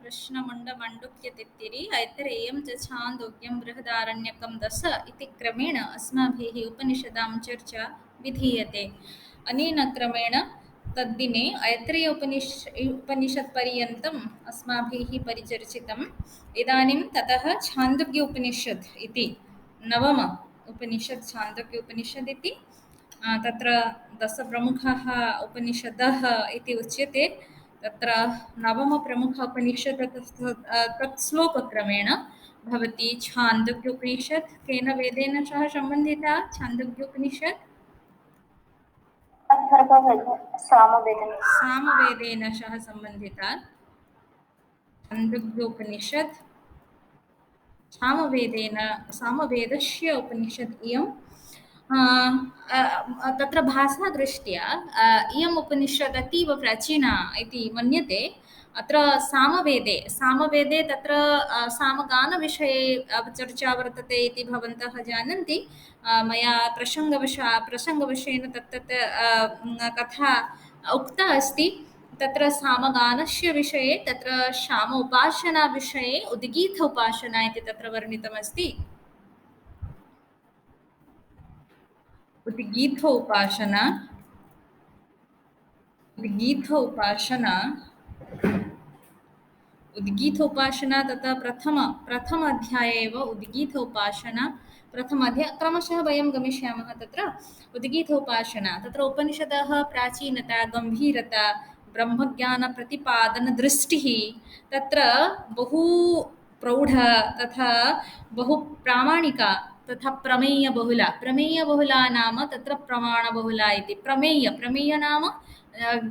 कृष्णमुण्डमण्डुक्यतित्तिरि ऐतरेयं च छान्दोग्यं बृहदारण्यकं दश इति क्रमेण अस्माभिः उपनिषदां चर्चा विधीयते। अनेन क्रमेण तद्दिने उपनिषत्पर्यन्तम् अस्माभिः परिचर्चितम्। इदानीं ततः छान्दोग्य उपनिषत् इति नवम उपनिषत् छान्दोग्य उपनिषत् इति तत्र दशप्रमुखाः उपनिषदः इति उच्यते। तत्र नवम प्रमुख उपनिषत् तत् श्लोकक्रमेण भवति छान्दोग्योपनिषत्। केन वेदेन सह सम्बन्धिता छान्दोग्योपनिषत्? सामवेदेन सह सम्बन्धिता छान्दोग्योपनिषत्। सामवेदस्य उपनिषत् इयं। तत्र भाषादृष्ट्या इयम् उपनिषत् अतीव प्राचीना इति मन्यते। अत्र सामवेदे तत्र सामगानविषये चर्चा वर्तते इति भवन्तः जानन्ति। मया प्रसङ्गवशेन तत्तत् कथा उक्ता अस्ति। तत्र सामगानस्य विषये तत्र शाम उपासना विषये उद्गीत उपासना इति तत्र वर्णितमस्ति। उद्गीथोपासना तथा प्रथम अध्याये एव उद्गीथोपासना प्रथम अध्याय क्रमशः वयं गमिष्यामः। तत्र उद्गीथोपासना तत्र उपनिषदः प्राचीनता गम्भीरता ब्रह्मज्ञानप्रतिपादनदृष्टिः तत्र बहु प्रौढ तथा बहु प्रामाणिका तथा प्रमेयबहुला नाम तत्र प्रमाणबहुला इति। प्रमेय नाम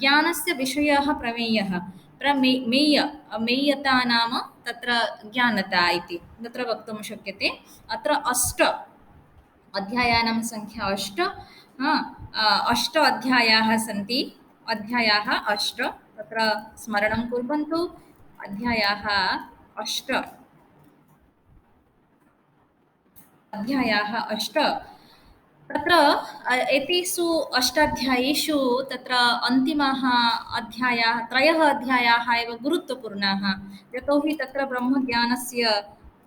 ज्ञानस्य विषयः प्रमेयः। मेय्यता नाम तत्र ज्ञानता इति तत्र वक्तुं शक्यते। अत्र अध्यायानां संख्या 8। अष्ट अध्यायाः सन्ति। अध्यायाः 8 तत्र स्मरणं कुर्वन्तु। अध्यायाः 8 तत्र एतेषु अष्टाध्यायेषु तत्र अन्तिमः अध्यायाः 3 अध्यायाः एव गुरुत्वपूर्णाः। यतोहि तत्र ब्रह्मज्ञानस्य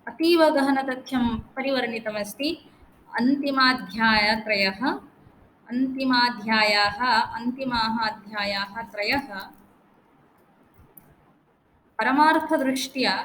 अतीव गहनतथ्यं परिवर्णितमस्ति। अन्तिमाः अध्यायाः 3 परमार्थतत्त्वदृष्ट्या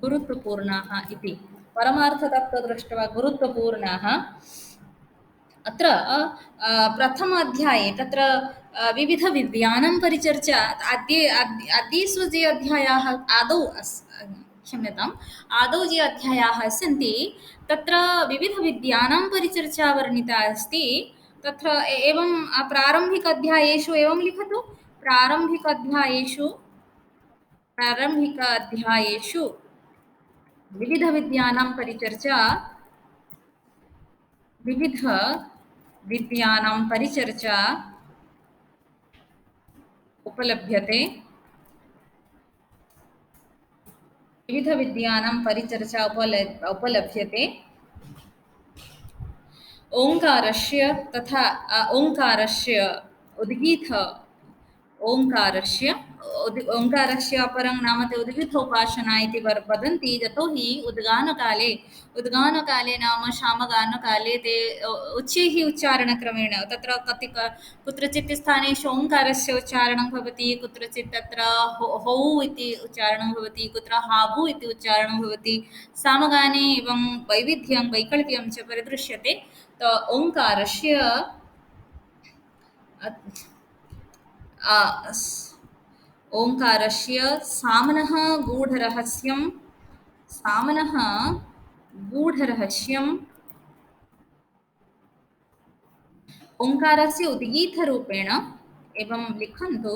गुरुत्वपूर्णाः इति। परमार्थतत्त्वदृष्ट्या गुरुत्वपूर्णाः। अत्र प्रथम अध्याये तत्र विविधविद्यानां परिचर्चा आद्येषु ये अध्यायाः आदौ ये अध्यायाः सन्ति तत्र विविधविद्यानां परिचर्चा वर्णिता अस्ति। तत्र एवं प्रारम्भिक अध्यायेषु एवं लिखतु। प्रारम्भिक अध्यायेषु विविधविद्यानां परिचर्चा उपलभ्यते। ओङ्कारस्य तथा ओङ्कारस्य अपरं नाम ते उद्गीथोपासना इति वदन्ति। यतोहि उद्गानकाले नाम सामगानकाले ते उच्चैः उच्चारणक्रमेण तत्र कुत्रचित् स्थानेषु ओङ्कारस्य उच्चारणं भवति, कुत्रचित् तत्र हौ इति उच्चारणं भवति, कुत्र हाभु इति उच्चारणं भवति। सामगाने एवं वैकल्प्यं च परिदृश्यते। ओङ्कारस्य सामनः गूढरहस्यम् ओङ्कारस्य उद्गीतरूपेण एवं लिखन्तु।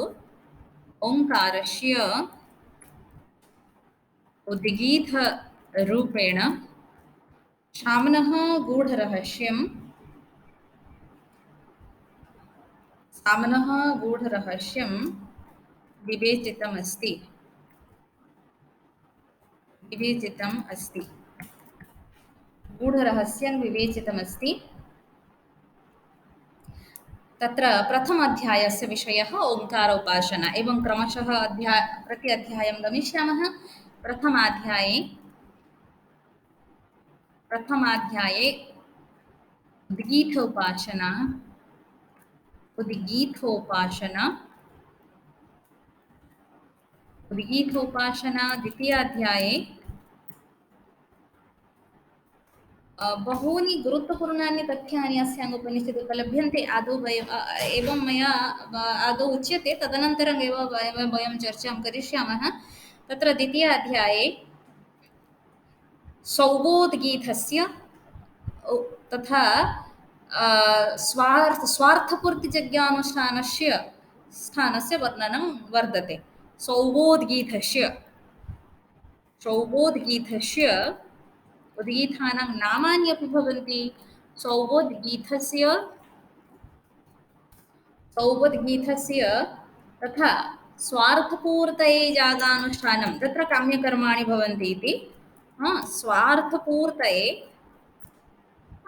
ओङ्कारस्य उद्गीतरूपेण सामनः गूढरहस्यम् साम्नः गूढरहस्यं विवेचितमस्ति। विवेचितम् अस्ति। गूढरहस्यं विवेचितमस्ति। तत्र प्रथम अध्यायस्य विषयः ओंकार उपासना। एवं क्रमशः प्रति अध्यायं गमिष्यामः। प्रथमाध्याये उद्गीत उपासना, उद्गीतोपासना, उद्गीतोपासना। द्वितीयाध्याये बहूनि गुरुत्वपूर्णानि तथ्यानि अस्याम् उपनिषदि उपलभ्यन्ते। आदौ एवं मया आदौ उच्यते, तदनन्तरम् एव वयं चर्चां करिष्यामः। तत्र द्वितीयाध्याये सौबोधगीतस्य तथा स्वार्थपूर्तिजज्ञानुष्ठानस्य स्थानस्य वर्णनं वर्तते। सौबोधगीतस्य उद्गीतानां नामानि अपि भवन्ति। सौबोधगीतस्य तथा स्वार्थपूर्तये यागानुष्ठानं, तत्र काम्यकर्माणि भवन्ति इति। स्वार्थपूर्तये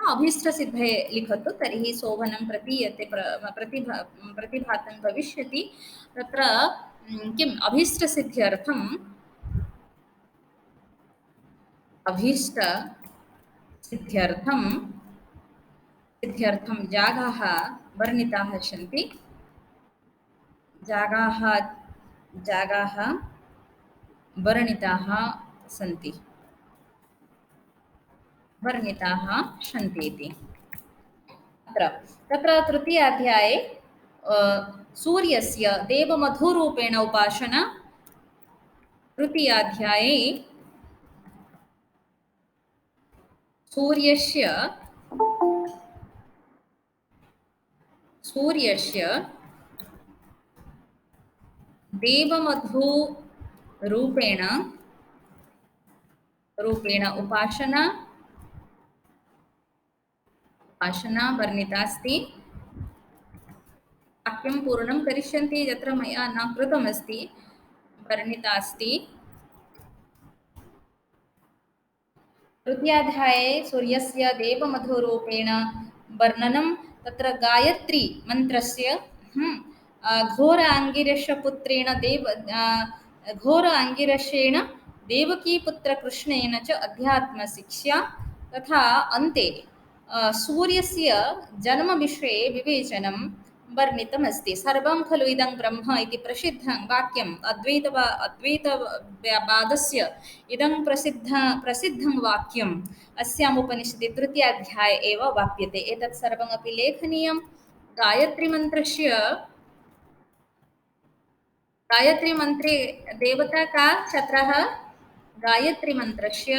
अभीष्टसिद्धये लिखतु, तर्हि शोभनं प्रतीयते, प्रतिभातं भविष्यति। तत्र किम् अभीष्टसिद्ध्यर्थम् सिद्ध्यर्थं यागाः वर्णिताः सन्ति। यागाः वर्णिताः सन्ति इति। तत्र तृतीयाध्याये सूर्यस्य देवमधुरूपेण उपासना। तृतीयाध्याये सूर्यस्य देवमधुरूपेण उपासना वर्णिता अस्ति। वाक्यं पूर्णं करिष्यन्ति, यत्र मया न कृतमस्ति। वर्णिता अस्ति। तृतीयाध्याये सूर्यस्य देवमधुरूपेण वर्णनं। तत्र गायत्री मन्त्रस्य घोर आङ्गिरस्येन देवकीपुत्रकृष्णेन च अध्यात्मशिक्षा। तथा अन्ते सूर्यस्य जन्मविषये विवेचनं वर्णितमस्ति। सर्वं खलु इदं ब्रह्म इति प्रसिद्धं वाक्यम् अद्वैतवादस्य इदं प्रसिद्धं वाक्यम् अस्याम् उपनिषदि तृतीयाध्याये एव वाप्यते। एतत् सर्वमपि लेखनीयं। गायत्रीमन्त्रे देवता का छत्रः? गायत्रीमन्त्रस्य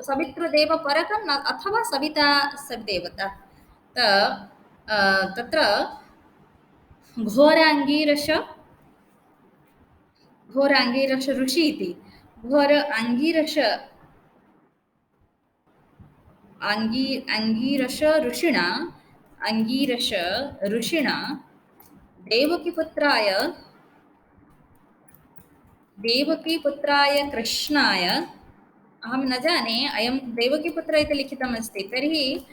सवितृदेव परकम् अथवा सविता सदेवता। तत्र घोराङ्गीरस ऋषि इति। अंगीरस ऋषिणा देवकीपुत्राय कृष्णाय, अहं न जाने अयं देवकीपुत्र इति लिखितमस्ति, तर्हि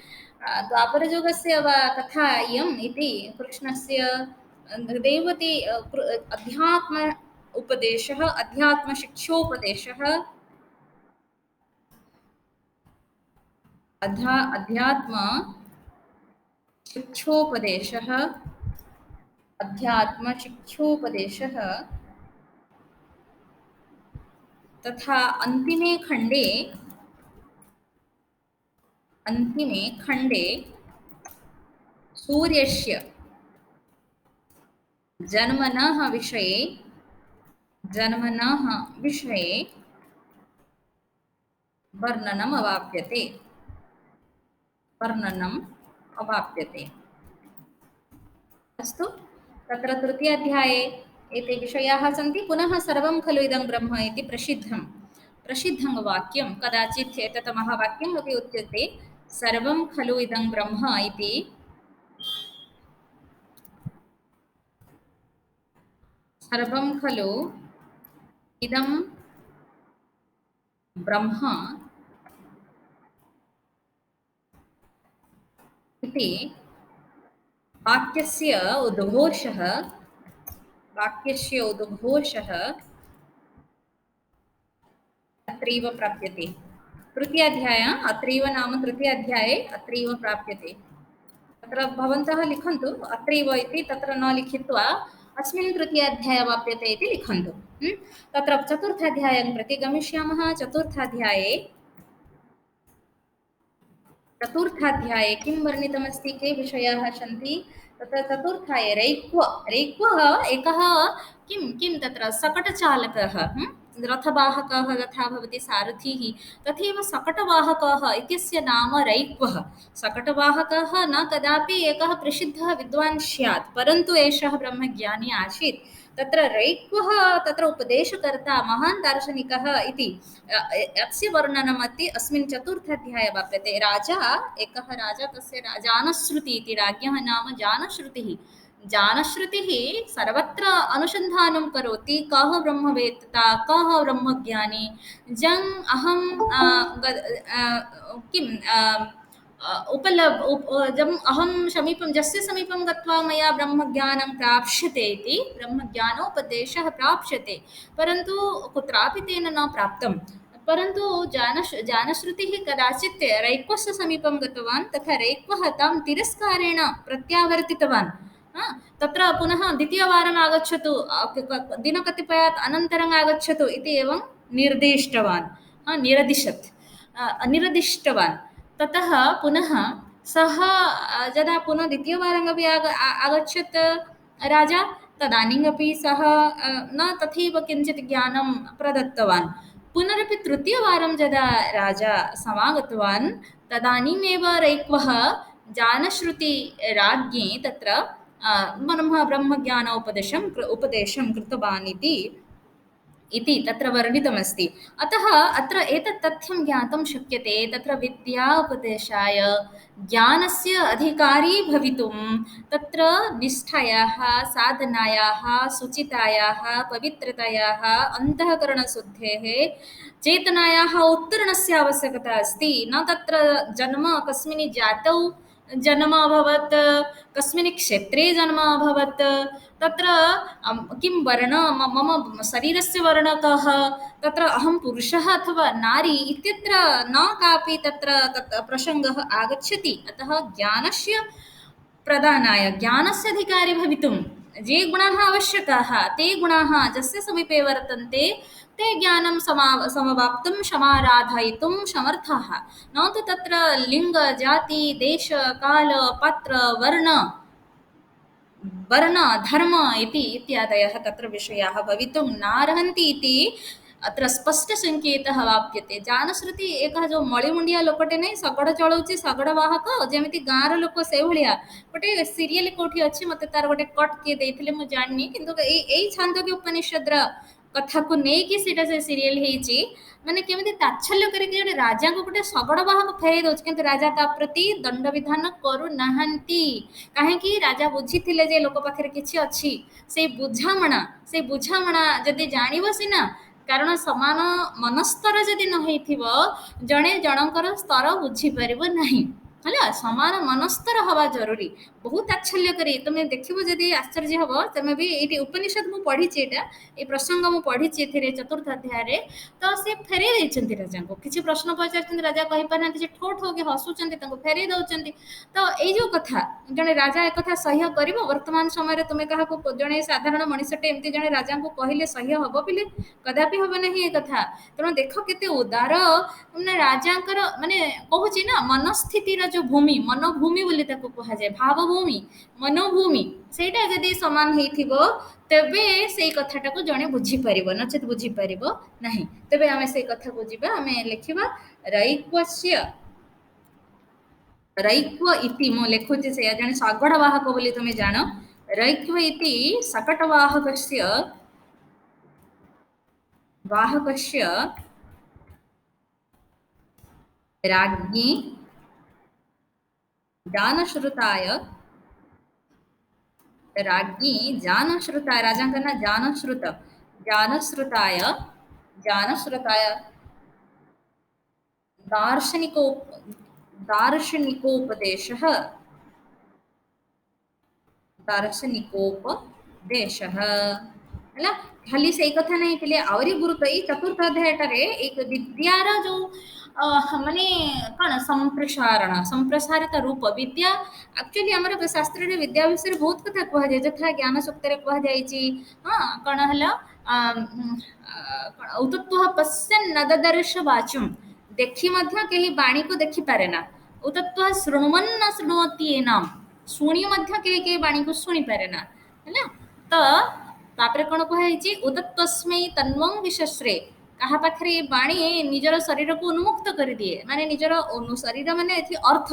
द्वापरयुगस्य वा कथा इयम् इति। कृष्णस्य देवती अध्यात्मशिक्षोपदेशः तथा अन्तिमे खण्डे सूर्यस्य जन्मनः विषये वर्णनम् अवाप्यते। अस्तु, तत्र तृतीयाध्याये एते विषयाः सन्ति। पुनः सर्वं खलु इदं ब्रह्म इति प्रसिद्धं वाक्यं, कदाचित् एतत् महावाक्यम् अपि उच्यते। सर्वं खलु इदं ब्रह्म इति सर्वं खलु इदं ब्रह्म इति वाक्यस्य उद्घोषः अत्रैव प्राप्यते। तृतीयाध्याय अत्रैव नाम तृतीयाध्याये अत्रैव प्राप्यते। तत्र भवन्तः लिखन्तु अत्रैव इति तत्र न लिखित्वा अस्मिन् तृतीयाध्याये वाप्यते इति लिखन्तु। तत्र चतुर्थाध्यायं प्रति गमिष्यामः। चतुर्थाध्याये किं वर्णितमस्ति के विषयाः सन्ति तत्र चतुर्थाय रैक्वः एकः किं तत्र सकटचालकः रथवाहकः यथा भवति सारथिः तथैव सकटवाहकः इत्यस्य नाम रैक्वः। सकटवाहकः न कदापि एकः प्रसिद्धः विद्वान् स्यात् परन्तु एषः ब्रह्मज्ञानी आसीत्। तत्र रैक्वः तत्र उपदेशकर्ता महान् दार्शनिकः इति अस्य वर्णनमपि अस्मिन् चतुर्थाध्याये वाप्यते। एकः राजा तस्य जानश्रुतिः इति राज्ञः नाम जानश्रुतिः। जानश्रुतिः सर्वत्र अनुसन्धानं करोति कः ब्रह्मवेत्ता कः ब्रह्मज्ञानी जं अहं किं जम् अहं समीपं यस्य समीपं गत्वा मया ब्रह्मज्ञानं प्राप्स्यते इति ब्रह्मज्ञानोपदेशः प्राप्स्यते परन्तु कुत्रापि तेन न प्राप्तं। परन्तु जानश्रुतिः कदाचित् रैक्वस्य समीपं गतवान् तथा रैक्वः तं तिरस्कारेण प्रत्यावर्तितवान्। तत्र पुनः द्वितीयवारम् आगच्छतु दिनकतिपयात् अनन्तरम् आगच्छतु इति एवं निरदिष्टवान्। ततः पुनः सः यदा पुनः द्वितीयवारमपि आगच्छत् राजा तदानीमपि सः न तथैव किञ्चित् ज्ञानं प्रदत्तवान्। पुनरपि तृतीयवारं यदा राजा समागतवान् तदानीमेव रैक्वः जानश्रुतिराज्ञे तत्र उपदेशं कृतवान् इति तत्र वर्णितमस्ति। अतः अत्र एतत् तथ्यं ज्ञातुं शक्यते तत्र विद्या उपदेशाय ज्ञानस्य अधिकारी भवितुं तत्र निष्ठायाः साधनायाः शुचितायाः पवित्रतायाः अन्तःकरणशुद्धेः चेतनायाः उत्तरणस्य आवश्यकता अस्ति। न तत्र जन्म कस्मिन् जातौ जन्म अभवत् कस्मिन् क्षेत्रे जन्म अभवत् तत्र किं वर्ण मम शरीरस्य वर्णः कः तत्र अहं पुरुषः अथवा नारी इत्यत्र न कापि तत्र प्रसङ्गः आगच्छति। अतः ज्ञानस्य प्रदानाय ज्ञानस्य अधिकारी भवितुं ये गुणाः आवश्यकाः ते गुणाः यस्य समीपे वर्तन्ते ते ज्ञानं समवाप्तुं समाराधयितुं समर्थाः। न तु तत्र लिङ्ग जाति देश काल पात्र वर्ण धर्म इत्यादयः तत्र विषयाः भवितुं नार्हन्ति इति अत्र स्पष्टसङ्केतः वाप्यते। जानश्रुति एकः जो मଳିमुंडिया लोकटे नहीं शगड़ चलाउछि शगड़ वाहक जेमिति गाँर लोक से भलिया गोटे सीरियल कोठी अछि मते तार गोटे कट किए देथिले मु जाननी किंतु एई छांदोग्य उपनिषद कथा को नहीं कि सीटा से सीरियल हेछि माने केमिति ताच्छल्य करके जने राजा को गोटे शगड़ वाहक फेरै दउछि किंतु राजा ता प्रति दंड विधान करू नाहंती काहेकि राजा बुझिथिले जे लोक पाखरे किछि अछि से बुझामणा जदि जानिबो सिना कारण समान मनस्तर जदि न होइथिबो जणे जनकर स्तर बुझी परिबो नाही हला समान मनस्तर हवा जरूरी। बहुत आश्चर्य करी तुम देखिबो जदि आश्चर्य हबो तमे भी एटी उपनिषद मु पढिछि एटा ए प्रसंग मु पढिछि एथिरे चतुर्थ अध्याय रे तो से फेरे दैछन्ति राजा को किछि प्रश्न पचारछन्ति राजा कहि पानांति जे ठोठ होके हसुछन्ति ताको फेरे दउछन्ति। तो एई जो कथा जने राजा एक कथा सह्य करिवो वर्तमान समय रे तुमे काहा को जने साधारण मनुष्यटे एमति जने राजा को कहिले सह्य हबो बिले कदापि हबो नाही ए कथा। तेणु देख केते उदार माने राजांकर माने कहूछि ना मनस्थितिर जो भूमि मनोभूमि बोली ताको कहा जाय भावभूमि मनोभूमि सेटा जदि समान हेथिबो तेबे सेई कथाटा को जणे बुझी परिबो नचेत बुझी परिबो नाही। तेबे आमे सेई कथा बुझिबा आमे लेखिबा रैक्व इति मो लेखुछि से जणे सगडवाहक बोली तुमे जानो रैक्व इति वाहकस्य राज्ञी जानश्रुताय राज्ञी जानश्रुताय राजांका ना जानश्रुत जानश्रुताय जानश्रुताय दार्शनिको दार्शनिकोपदेशः दार्शनिकोपदेशः ହେଲା ଖାଲି ସେଇ କଥା ନାହିଁ ପିଲେ ଆହୁରି ଗୁରୁତ୍ୱ ଏଇ ଚତୁର୍ଥ ଅଧ୍ୟାୟଟାରେ ଏଇ ବିଦ୍ୟାର ଯୋଉ ମାନେ କଣ ସମ୍ପ୍ରସାରିତ ରୂପ ବିଦ୍ୟା ଆକ୍ଚୁଆଲି ଆମର ଶାସ୍ତ୍ରରେ ବିଦ୍ୟା ବିଷୟରେ ବହୁତ କଥା କୁହାଯାଏ ଯଥା ଜ୍ଞାନ ସୂକ୍ତରେ କୁହାଯାଇଛି ହଁ କଣ ହେଲା ଉତତ୍ୱ ପଶ୍ୟନ୍ ନଦଦର୍ଶ ବାଚୁମ୍ ଦେଖି ମଧ୍ୟ କେହି ବାଣୀକୁ ଦେଖିପାରେ ନା ଉତତ୍ୱ ଶୃଣୁମନ୍ ନ ଶୃଣୁମତି ଏନାମ୍ ଶୁଣି ମଧ୍ୟ କେହି କେହି ବାଣୀକୁ ଶୁଣି ପାରେ ନା ହେଲା ତ ତାପରେ କଣ କୁହାଯାଇଛି ଉଦତ୍ତସ୍ମୈ ତନ୍ମଂ ବିଶଶ୍ରେ କାହା ପାଖରେ ଏ ବାଣୀ ନିଜର ଶରୀରକୁ ଉନ୍ମୁକ୍ତ କରିଦିଏ ମାନେ ନିଜର ଶରୀର ମାନେ ଏଠି ଅର୍ଥ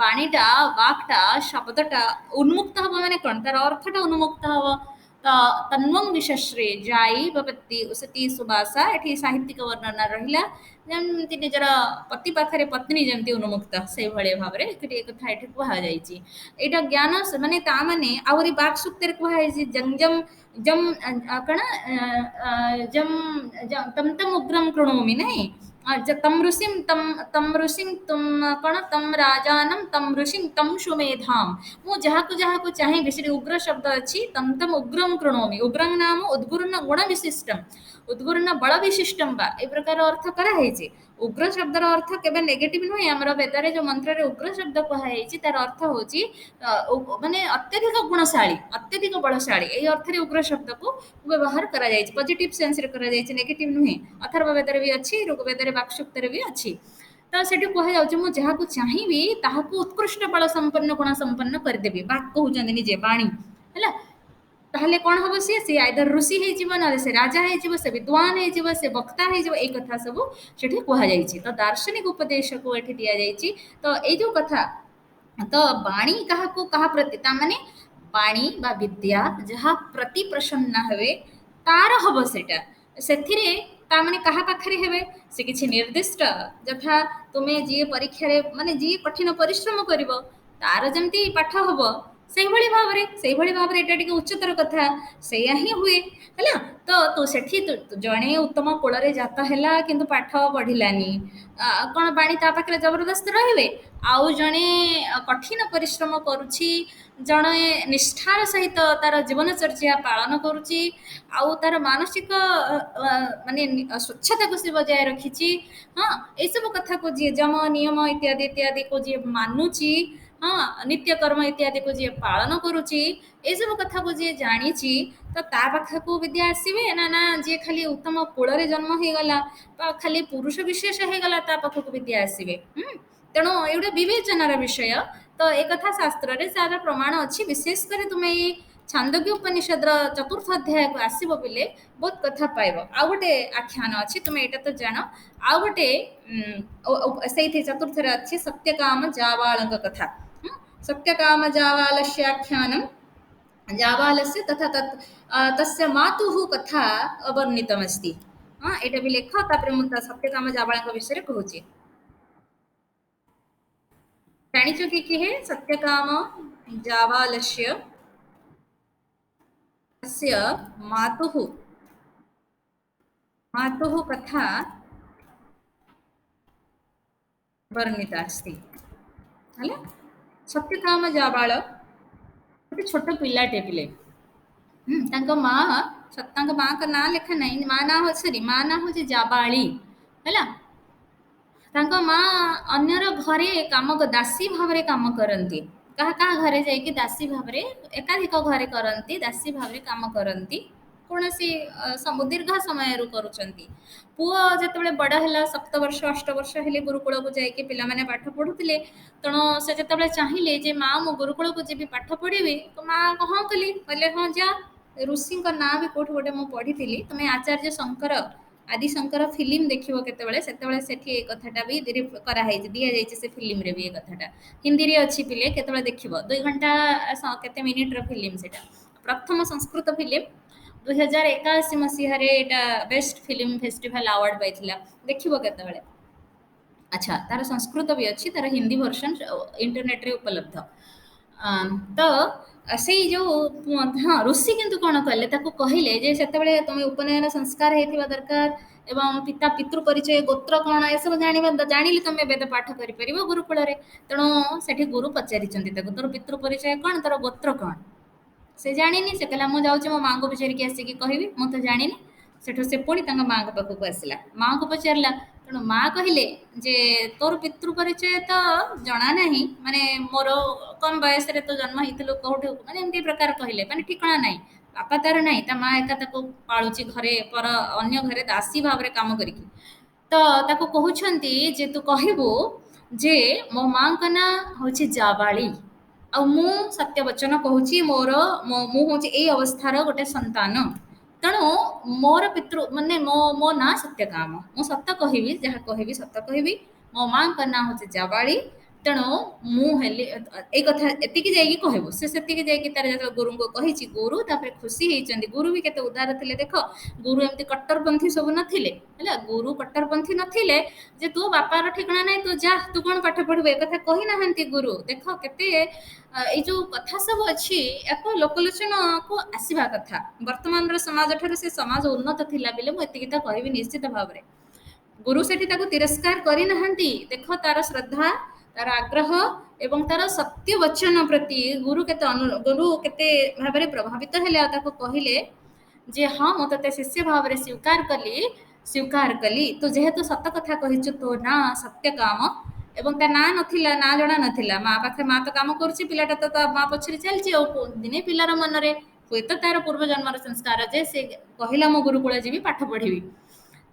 ବାଣୀଟା ବାକ୍ଟା ଶବ୍ଦଟା ଉନ୍ମୁକ୍ତ ହବ ମାନେ କଣ ତାର ଅର୍ଥଟା ଉନ୍ମୁକ୍ତ ହବ ତ ତନ୍ମଂ ବିଶଶ୍ରେ ଯାଇ ବପତି ସତୀ ସୁବାସା ଏଠି ସାହିତ୍ୟିକ ବର୍ଣ୍ଣନା ରହିଲା ଯେମିତି ନିଜର ପତି ପାଖରେ ପତ୍ନୀ ଯେମିତି ଉନ୍ମୁକ୍ତ ସେଇଭଳି ଭାବରେ ଏଠି କଥା ଏଠି କୁହାଯାଇଛି ଏଇଟା ଜ୍ଞାନ ମାନେ ତା ମାନେ ଆହୁରି ବାକ୍ ସୂକ୍ତରେ କୁହାଯାଇଛି ଜଞ୍ଜମ୍ ଜମ୍ କଣ ଜମ୍ ତମ୍ ତମ୍ ଉଗ୍ରମ୍ କୃଣୋମି ନାଇଁ ତମ୍ ଋଷିಂ ତମ୍ ଋଷିಂ ତୁମ୍ କଣ ତମ୍ ରାଜାନମ୍ ତମ୍ ଋଷିಂ ତମ୍ ସୁମେଧାମ୍ ମୁଁ ଯାହାକୁ ଯାହାକୁ ଚାହିଁବି ସେଠି ଉଗ୍ର ଶବ୍ଦ ଅଛି ତମ୍ ତମ୍ ଉଗ୍ରମ୍ କୃଣୋମି ଉଗ୍ରଂ ନାମ ଉଦ୍ଗୁରୁନ ଗୁଣ ବିଶିଷ୍ଟମ୍ ଉଦ୍ଗୁରୁନ ବଳ ବିଶିଷ୍ଟମ୍ ବା ଏ ପ୍ରକାର ଅର୍ଥ କରାହେଇଛି ଉଗ୍ର ଶବ୍ଦର ଅର୍ଥ କେବେ ନେଗେଟିଭ ନୁହେଁ ଆମର ବେଦରେ ଯୋଉ ମନ୍ତ୍ରରେ ଉଗ୍ର ଶବ୍ଦ କୁହାଯାଇଛି ତାର ଅର୍ଥ ହଉଛି ମାନେ ଅତ୍ୟଧିକ ଗୁଣଶାଳୀ ଅତ୍ୟଧିକ ବଳଶାଳୀ ଏଇ ଅର୍ଥରେ ଉଗ୍ର ଶବ୍ଦକୁ ବ୍ୟବହାର କରାଯାଇଛି ପଜିଟିଭ ସେନ୍ସରେ କରାଯାଇଛି ନେଗେଟିଭ ନୁହେଁ ଅଥର୍ବ ବେଦରେ ବି ଅଛି ଋଗ୍ବେଦରେ ବାକ୍ସୁକ୍ତରେ ବି ଅଛି ତ ସେଠି କୁହାଯାଉଛି ମୁଁ ଯାହାକୁ ଚାହିଁବି ତାହାକୁ ଉତ୍କୃଷ୍ଟ ବଳ ସମ୍ପନ୍ନ ଗୁଣ ସମ୍ପନ୍ନ କରିଦେବି ବାକ୍ କହୁଛନ୍ତି ନିଜେ ବାଣୀ ହେଲା ତାହେଲେ କଣ ହବ ସିଏ ଆଇଦର ଋଷି ହେଇଯିବ ନହେଲେ ସେ ରାଜା ହେଇଯିବ ସେ ବିଦ୍ୱାନ ହେଇଯିବ ସେ ବକ୍ତା ହେଇଯିବ ଏଇ କଥା ସବୁ ସେଠି କୁହାଯାଇଛି ତ ଦାର୍ଶନିକ ଉପଦେଶକୁ ଏଠି ଦିଆଯାଇଛି ତ ଏଇ ଯୋଉ କଥା ତ ବାଣୀ କାହାକୁ କାହା ପ୍ରତି ତାମାନେ ବାଣୀ ବା ବିଦ୍ୟା ଯାହା ପ୍ରତି ପ୍ରସନ୍ନ ହେବେ ତାର ହବ ସେଟା ସେଥିରେ ତାମାନେ କାହା ପାଖରେ ହେବେ ସେ କିଛି ନିର୍ଦ୍ଦିଷ୍ଟ ଯଥା ତୁମେ ଯିଏ ପରୀକ୍ଷାରେ ମାନେ ଯିଏ କଠିନ ପରିଶ୍ରମ କରିବ ତାର ଯେମିତି ପାଠ ହବ ସେଇଭଳି ଭାବରେ ଏଇଟା ଟିକେ ଉଚ୍ଚତର କଥା ସେଇଆ ହିଁ ହୁଏ ହେଲା ତ ତୁ ସେଠି ଜଣେ ଉତ୍ତମ କୂଳରେ ଜାତ ହେଲା କିନ୍ତୁ ପାଠ ପଢିଲାନି କଣ ବାଣୀ ତା ପାଖରେ ଜବରଦସ୍ତ ରହିବେ ଆଉ ଜଣେ କଠିନ ପରିଶ୍ରମ କରୁଛି ଜଣେ ନିଷ୍ଠାର ସହିତ ତାର ଜୀବନଚର୍ଯ୍ୟା ପାଳନ କରୁଛି ଆଉ ତାର ମାନସିକ ମାନେ ସ୍ୱଚ୍ଛତାକୁ ସେ ବଜାୟ ରଖିଛି ହଁ ଏସବୁ କଥାକୁ ଯିଏ ଯମ ନିୟମ ଇତ୍ୟାଦି ଇତ୍ୟାଦିକୁ ଯିଏ ମାନୁଛି ହଁ ନିତ୍ୟକର୍ମ ଇତ୍ୟାଦିକୁ ଯିଏ ପାଳନ କରୁଛି ଏସବୁ କଥାକୁ ଯିଏ ଜାଣିଛି ତ ତା ପାଖକୁ ବିଦ୍ୟା ଆସିବେ ନା ନା ଯିଏ ଖାଲି ଉତ୍ତମ କୂଳରେ ଜନ୍ମ ହେଇଗଲା ବା ଖାଲି ପୁରୁଷ ବିଶେଷ ହେଇଗଲା ତା ପାଖକୁ ବିଦ୍ୟା ଆସିବେ ତେଣୁ ଏଇଟା ବିବେଚନାର ବିଷୟ ତ ଏ କଥା ଶାସ୍ତ୍ରରେ ତାର ପ୍ରମାଣ ଅଛି ବିଶେଷ କରି ତୁମେ ଏଇ ଛାନ୍ଦୋଗ୍ୟ ଉପନିଷଦର ଚତୁର୍ଥ ଅଧ୍ୟାୟକୁ ଆସିବ ବୋଲେ ବହୁତ କଥା ପାଇବ ଆଉ ଗୋଟେ ଆଖ୍ୟାନ ଅଛି ତୁମେ ଏଇଟା ତ ଜାଣ ଆଉ ଗୋଟେ ସେଇଠି ଚତୁର୍ଥରେ ଅଛି ସତ୍ୟକାମ ଜାବାଳଙ୍କ କଥା ସତ୍ୟକାମ ଜାବାଳस्य ଆଖ୍ୟାନम ଜାବାଲस्य ତଥା ତस्य ମାତୁଃ କଥା ବର୍ଣ୍ଣିତମସ୍ତି ଏଇଟା ବି ଲେଖ ତାପରେ ମୁଁ ସତ୍ୟକାମ ଜାବାଳଙ୍କ ବିଷୟରେ କହୁଛି ଜାଣିଛ କି କିଏ ସତ୍ୟକାମ ଜାବାଲस्य तस्य मातुः कथा वर्णिता अस्ति ହେଲା ସତ୍ୟକାମ ଜାବାଳ ଗୋଟେ ଛୋଟ ପିଲାଟେ ପିଲେ ତାଙ୍କ ମାଙ୍କ ନାଁ ଲେଖା ନାହିଁ ମା ନାଁ ହଉଛି ଜାବାଳି ହେଲା ତାଙ୍କ ମା ଅନ୍ୟର ଘରେ ଦାସୀ ଭାବରେ କାମ କରନ୍ତି କାହା କାହା ଘରେ ଯାଇକି ଦାସୀ ଭାବରେ ଏକାଧିକ ଘରେ କରନ୍ତି ଦାସୀ ଭାବରେ କାମ କରନ୍ତି କୌଣସି ଦୀର୍ଘ ସମୟରୁ କରୁଛନ୍ତି ପୁଅ ଯେତେବେଳେ ବଡ଼ ହେଲା 7 ବର୍ଷ 8 ବର୍ଷ ହେଲେ ଗୁରୁକୁଳକୁ ଯାଇକି ପିଲାମାନେ ପାଠ ପଢୁଥିଲେ ତେଣୁ ସେ ଯେତେବେଳେ ଚାହିଁଲେ ଯେ ମା ମୁଁ ଗୁରୁକୁଳକୁ ଯିବି ପାଠ ପଢିବି ତ ମା ହଁ କଲି କହିଲେ ହଁ ଯା ଋଷିଙ୍କ ନାଁ ବି କୋଉଠି ଗୋଟେ ମୁଁ ପଢିଥିଲି ତମେ ଆଚାର୍ଯ୍ୟ ଶଙ୍କର ଆଦି ଶଙ୍କର ଫିଲ୍ମ ଦେଖିବ କେତେବେଳେ ସେତେବେଳେ ସେଠି ଏ କଥାଟା ବି କରାହେଇଛି ଦିଆଯାଇଛି ସେ ଫିଲ୍ମରେ ବି ଏ କଥାଟା ହିନ୍ଦୀରେ ଅଛି ପିଲେ କେତେବେଳେ ଦେଖିବ 2 ଘଣ୍ଟା କେତେ ମିନିଟର ଫିଲ୍ମ ସେଟା ପ୍ରଥମ ସଂସ୍କୃତ ଫିଲ୍ମ 2081 ମସିହାରେ ଏଇଟା ବେଷ୍ଟ ଫିଲ୍ମ ଫେଷ୍ଟିଭାଲ ଆୱାର୍ଡ ପାଇଥିଲା ଦେଖିବ କେତେବେଳେ अच्छा तार संस्कृत भी अच्छी तार हिंदी वर्षन इंटरनेट रे उपलब्ध तो से जो हाँ ऋषि किंतु कौन कहले ताको कहिले जे सेतेबेले तुम उपनयन संस्कार हेतिबा दरकार एवं पिता पितृ परिचय गोत्र कौन ए सब जानिबा जानिले तुम वेद पाठ करि परिबो गुरुकुल रे तेणु सेठी गुरु पचारिचंती ताको तोर पितृ परिचय कौन तोर गोत्र कौन से जानिनी से कहला मु जाउची मो मां को पचारिकी आसिकी कहबी मु तो जानिनी सेठो से पुणी तांका मां को पाखକୁ आसिला मां को पचारला तेणु मां कहले जे तोर पितृ परिचय तो जना नहीं माने मोर कम बयस रे तो जन्म हितलो कोठे माने एमती प्रकार कहले माने ठिकाना नहीं बापा तार नहीं ता मां एका ताको पाळुची घरे पर अन्य घरे दासी भाव रे काम करिकी तो ताको कहउछंती जे तू कहबो जे मो मां का ना होची जाबाली आ मु सत्य वचन कहूची मोर मु होची एई अवस्थार गोटे संतान तेणु मोर पितृ माने मो ना सत्य काम मु सत्य कहबी जहाँ कहबी सत्य कहबी मो मां का ना होची जाबाली तेणु मु हेली ए कथा एतिकी जाइकी कहबो से सेतिकी जाइकी तार जत गुरु को कहिची गुरु तापर खुशी हेचंदी गुरु भी केते उदार थिले देखो गुरु एमती कट्टरपंथी सब नथिले हैला गुरु कट्टरपंथी नथिले जे तू बापार ठिकाना नहीं तू जा तू कोन पाठ पढबे ए कथा कहि नाहंती गुरु देखो केते ए जो कथा सब अछि एको लोकलोचन को आसीबा कथा वर्तमान रो समाज ठार से समाज उन्नत थिला बिले मु एतिकी त कहबी निश्चित भाबरे गुरु सेठी ताको तिरस्कार करि नाहंती देखो तार श्रद्धा तार आग्रह एवं तार सत्य वचन प्रति गुरु केते गुरु केते भाबरे प्रभावित हेले आ ताको कहिले जे हाँ मु तते शिष्य भाव रे स्वीकार कली तो जेहेतु सत कथा कहिछु तो ना सत्य काम एवं ता ना नथिला ना जणा नथिला माँ पाखे माँ तो काम करुछि पिलाटा तो ता माँ पछरे चलछि ओ दिने पिलार मनरे हुएत तार पूर्व जन्मर संस्कार जे से कहिला मो गुरुकुल जीवी पाठ पढ़िबी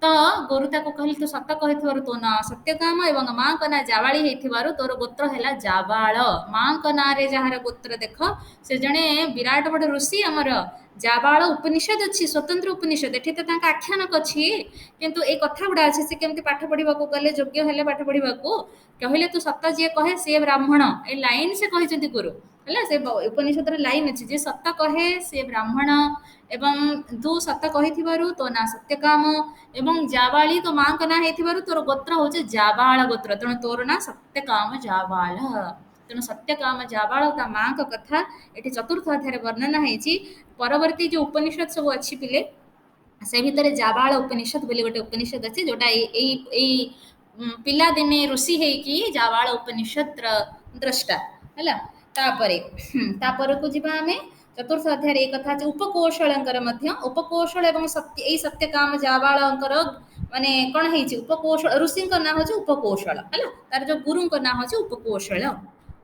तो गुरु ताको कहली तू सत कहिथिबारु तो ना सत्यकाम एवं मां को ना जावाली हेथिबारु तोर गोत्र हैला जाबाळ मां को ना रे जहार गोत्र देख से जणे विराट बड़ ऋषि हमर जाबाळ उपनिषद अछि स्वतंत्र उपनिषद एठी तो तांका आख्यानक अछि किंतु ए कथा गुडा अछि से केमति पाठ पढिबा को गले योग्य हेले पाठ पढिबा को कहले तू सत जे कहे से ब्राह्मण ए लाइन से कहिसंती गुरु हैला से उपनिषद रे लाइन अछि जे सत कहे से ब्राह्मण एवं तू सत कहिथिबारु तो ना सत्यकाम एवं जाबाली तो मां का ना हेथिबारु तोर गोत्र होचे जाबाळ गोत्र तेणु तोर ना सत्यकाम जाबाळ तेणु सत्यकाम जाबाळ ता मां का कथा एठी चतुर्थ अध्याय वर्णना हेची परवर्ती जो उपनिषद सब अछि पिले से भितर जाबाळ उपनिषद बोली गोटे उपनिषद अछि जोटा एई पिला दिने ऋषि हेकी जाबाळ उपनिषद द्रष्टा हैला तापरे तापर को जिबा हमें चतुर्थ अध्याय एक कथा अछि उपकोशलंकर मध्य उपकोशल एवं सत्य एई सत्यकाम जाबाळंकर माने कोन हेची उपकोशल ऋषि को नाम होची उपकोशल हैला तार जो गुरु को नाम होची उपकोशल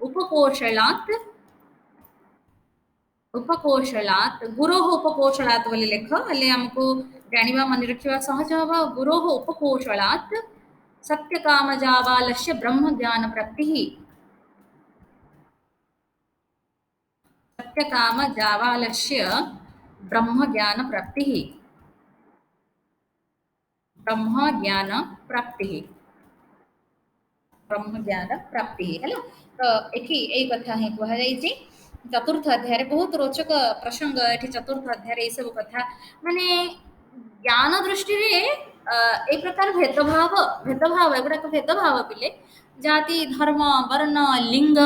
उपकोशलात् उपकोशलात् गुरोः उपकोशलात् बोली लेख हेले हमको जानिबा मन रखिबा सहज हबा गुरोः उपकोशलात् सत्यकाम जाबालस्य ब्रह्म ज्ञान प्राप्तिः सत्यकाम जाबालस्य ब्रह्म ज्ञान प्राप्तिः ब्रह्म ज्ञान प्राप्तिः ब्रह्म ज्ञान प्राप्ति है तो एठी एई कथा ही कह जाइछि चतुर्थ अध्याय बहुत रोचक प्रसंग एठी चतुर्थ अध्याय ए सब कथा माने ज्ञान दृष्टि रे ए प्रकार भेदभाव एगुड़ा भेदभाव पिले जाति धर्म वर्ण लिंग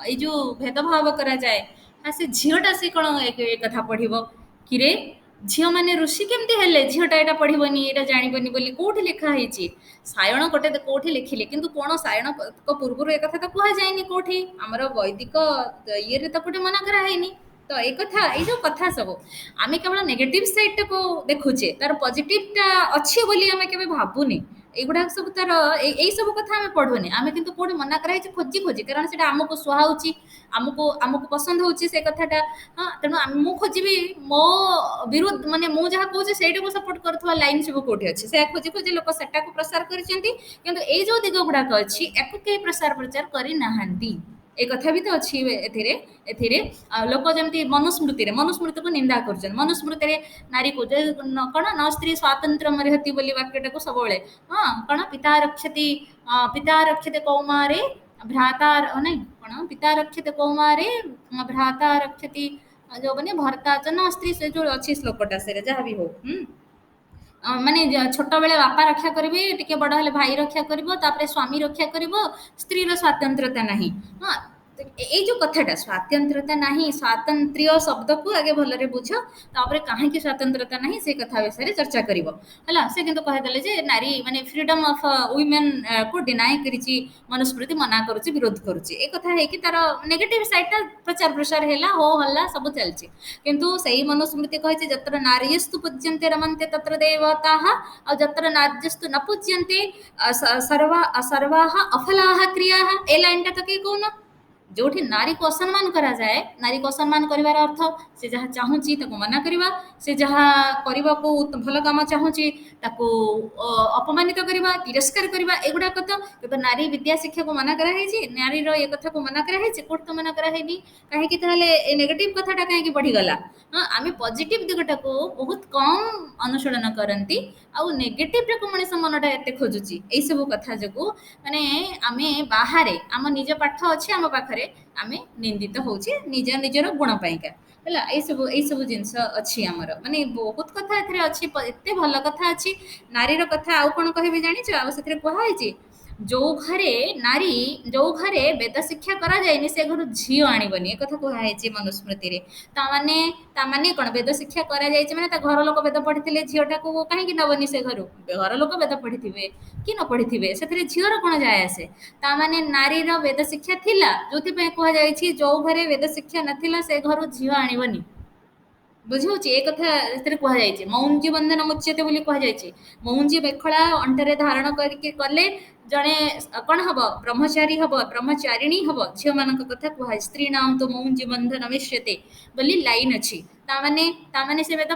ए जो भेदभाव करा जाए से झीटा से कौन एक कथा पढ़िबो किरे झील मैंने ऋषि केमती हेले झीटा एटा पढ़िबनी एटा जानिबनी बोली कोठी लिखा ହେଇଛି सायण गोटे कोठी लिखिले किंतु कोन सायण को पूर्व एक कथा तो कह जायनी कोठी हमर वैदिक ये रे तो कोठी मना करा हैनी तो एक कथा ए जो कथा सब आमे केवल नेगेटिव साइड को देखुचे तार पॉजिटिव टा अछि बोली आमे केबे भाबुनी एगुडा सब तार ए सब कथा आमे पढुनी आमे किंतु कोठी मना करा हैछि खोजी खोजी कारण सेटा हमको सुहाउची हमको हमको पसंद होची से कथाटा हाँ तेणु मु खोजी मो विरुद्ध माने मु जहाँ कहूँ ସେଇଟା को सपोर्ट करथवा लाइन सब कोठी अछि से खोजी खोजी लोक सेटा को प्रसार करिसेंती किंतु ए जो दिग गुडाक अछि एको के प्रसार प्रचार करि नाहंती ए कथा भी तो अछि एथिरे एथिरे लोक जेमती मनुस्मृति को निंदा करछन मनुस्मृति रे नारी को जे कोन न स्त्री स्वातंत्र्य मरहति बोली वाक्यटा को सबले हां कोन पिता रक्षते कौमारे भ्राता नहीं कोन पिता रक्षते कौमारे भ्राता रक्षति जो बने भर्ता च न स्त्री से जो अच्छी श्लोकटा से जहाँ भी हो ମାନେ ଛୋଟ ବେଳେ ବାପା ରକ୍ଷା କରିବେ, ଟିକେ ବଡ ହେଲେ ଭାଇ ରକ୍ଷା କରିବ, ତାପରେ ସ୍ୱାମୀ ରକ୍ଷା କରିବ, ସ୍ତ୍ରୀର ସ୍ୱାତନ୍ତ୍ରତା ନାହିଁ। ହଁ, ଏଇ ଯୋଉ କଥାଟା ସ୍ୱାତନ୍ତ୍ରତା ନାହିଁ, ସ୍ୱାତନ୍ତ୍ର୍ୟ ଶବ୍ଦକୁ ଆଗେ ଭଲରେ ବୁଝ, ତାପରେ କାହିଁକି ସ୍ୱାତନ୍ତ୍ରତା ନାହିଁ ସେ କଥା ବିଷୟରେ ଚର୍ଚ୍ଚା କରିବ ହେଲା। ସେ କିନ୍ତୁ କହିଦେଲେ ଯେ ନାରୀ ମାନେ ଫ୍ରିଡମ ଅଫ ୱିମେନ୍ କୁ ଡିନାଏ କରିଛି, ମନୁସ୍ମୃତି ମନା କରୁଛି, ବିରୋଧ କରୁଛି, ଏ କଥା ହେଇକି ତାର ନେଗେଟିଭ ସାଇଡ ଟା ପ୍ରଚାର ପ୍ରସାର ହେଲା, ହୋ ହଲ୍ଲା ସବୁ ଚାଲିଛି। କିନ୍ତୁ ସେଇ ମନୁସ୍ମୃତି କହିଛି ଯତ୍ର ନାରୀୟସ୍ତୁ ପୂଜ୍ୟନ୍ତେ ରମନ୍ତେ ତତ୍ର ଦେବତାଃ, ଆଉ ଯତ୍ର ନାର୍ଯ୍ୟସ୍ତୁ ନ ପୂଜ୍ୟନ୍ତେ ସର୍ବାଃ ଅଫଲାଃ କ୍ରିୟାଃ। ଏ ଲାଇନ ଟା ତ କେହି କହୁନ। ଯୋଉଠି ନାରୀକୁ ଅସମ୍ମାନ କରାଯାଏ, ନାରୀକୁ ଅସମ୍ମାନ କରିବାର ଅର୍ଥ ସେ ଯାହା ଚାହୁଁଛି ତାକୁ ମନା କରିବା, ସେ ଯାହା କରିବାକୁ ଭଲ କାମ ଚାହୁଁଛି ତାକୁ ଅପମାନିତ କରିବା, ତିରସ୍କାର କରିବା, ଏଗୁଡାକ ତ କେବେ ନାରୀ ବିଦ୍ୟା ଶିକ୍ଷାକୁ ମନା କରାହେଇଛି? ନାରୀର ଏ କଥାକୁ ମନା କରାହେଇଛି? କୋଉଠି ତ ମନା କରାହେଇନି। କାହିଁକି ତାହେଲେ ଏ ନେଗେଟିଭ କଥାଟା କାହିଁକି ବଢିଗଲା? ହଁ, ଆମେ ପଜିଟିଭ ଦିଗଟାକୁ ବହୁତ କମ ଅନୁଶୀଳନ କରନ୍ତି, ଆଉ ନେଗେଟିଭଟାକୁ ମଣିଷ ମନଟା ଏତେ ଖୋଜୁଛି ଏଇ ସବୁ କଥା ଯୋଗୁ। ମାନେ ଆମେ ବାହାରେ ଆମ ନିଜ ପାଠ ଅଛି ଆମ ପାଖରେ, ଆମେ ନିନ୍ଦିତ ହଉଛେ ନିଜର ଗୁଣ ପାଇଁକା ହେଲା। ଏଇ ସବୁ ଜିନିଷ ଅଛି ଆମର, ମାନେ ବହୁତ କଥା ଏଥିରେ ଅଛି, ଏତେ ଭଲ କଥା ଅଛି। ନାରୀର କଥା ଆଉ କଣ କହିବି ଜାଣିଛ? ଆଉ ସେଥିରେ କୁହାହେଇଛି ନାରୀ ଯୋଉ ଘରେ ବେଦ ଶିକ୍ଷା କରାଯାଇନି ସେ ଘରୁ ଝିଅ ଆଣିବନି, ଏ କଥା କୁହାହେଇଛି ମନୁସ୍ମୃତିରେ। ତାମାନେ ତାମାନେ କଣ? ବେଦ ଶିକ୍ଷା କରାଯାଇଛି ମାନେ ତା ଘର ଲୋକ ବେଦ ପଢିଥିଲେ, ଝିଅଟାକୁ କାହିଁକି ନବନି ସେ ଘରୁ? ଘର ଲୋକ ବେଦ ପଢିଥିବେ କି ନ ପଢିଥିବେ, ସେଥିରେ ଝିଅର କଣ ଯାଏ ଆସେ? ତାମାନେ ନାରୀର ବେଦ ଶିକ୍ଷା ଥିଲା, ଯୋଉଥିପାଇଁ କୁହାଯାଇଛି ଯୋଉ ଘରେ ବେଦ ଶିକ୍ଷା ନଥିଲା ସେ ଘରୁ ଝିଅ ଆଣିବନି। ବୁଝିହଉଛି? ଏ କଥା ସେଥିରେ କୁହାଯାଇଛି। ମୌଞ୍ଜି ବନ୍ଧନ ମୁଚ୍ୟତେ ବୋଲି କୁହାଯାଇଛି। ମୌଞ୍ଜି ମେଖଳା ଅଣ୍ଟାରେ ଧାରଣ କରିକି କଲେ ଜଣେ କଣ ହବ? ବ୍ରହ୍ମଚାରୀ ହବ, ବ୍ରହ୍ମଚାରିଣୀ ହବ। ଝିଅ ମାନଙ୍କ କଥା କୁହାଯାଇଛି। ସ୍ତ୍ରୀ ନାମ ତ ମୌଞ୍ଜି ବନ୍ଧନ ମିଷ୍ୟତେ ବୋଲି ଲାଇନ ଅଛି। ତାମାନେ ତାମାନେ ସେ ବେଦ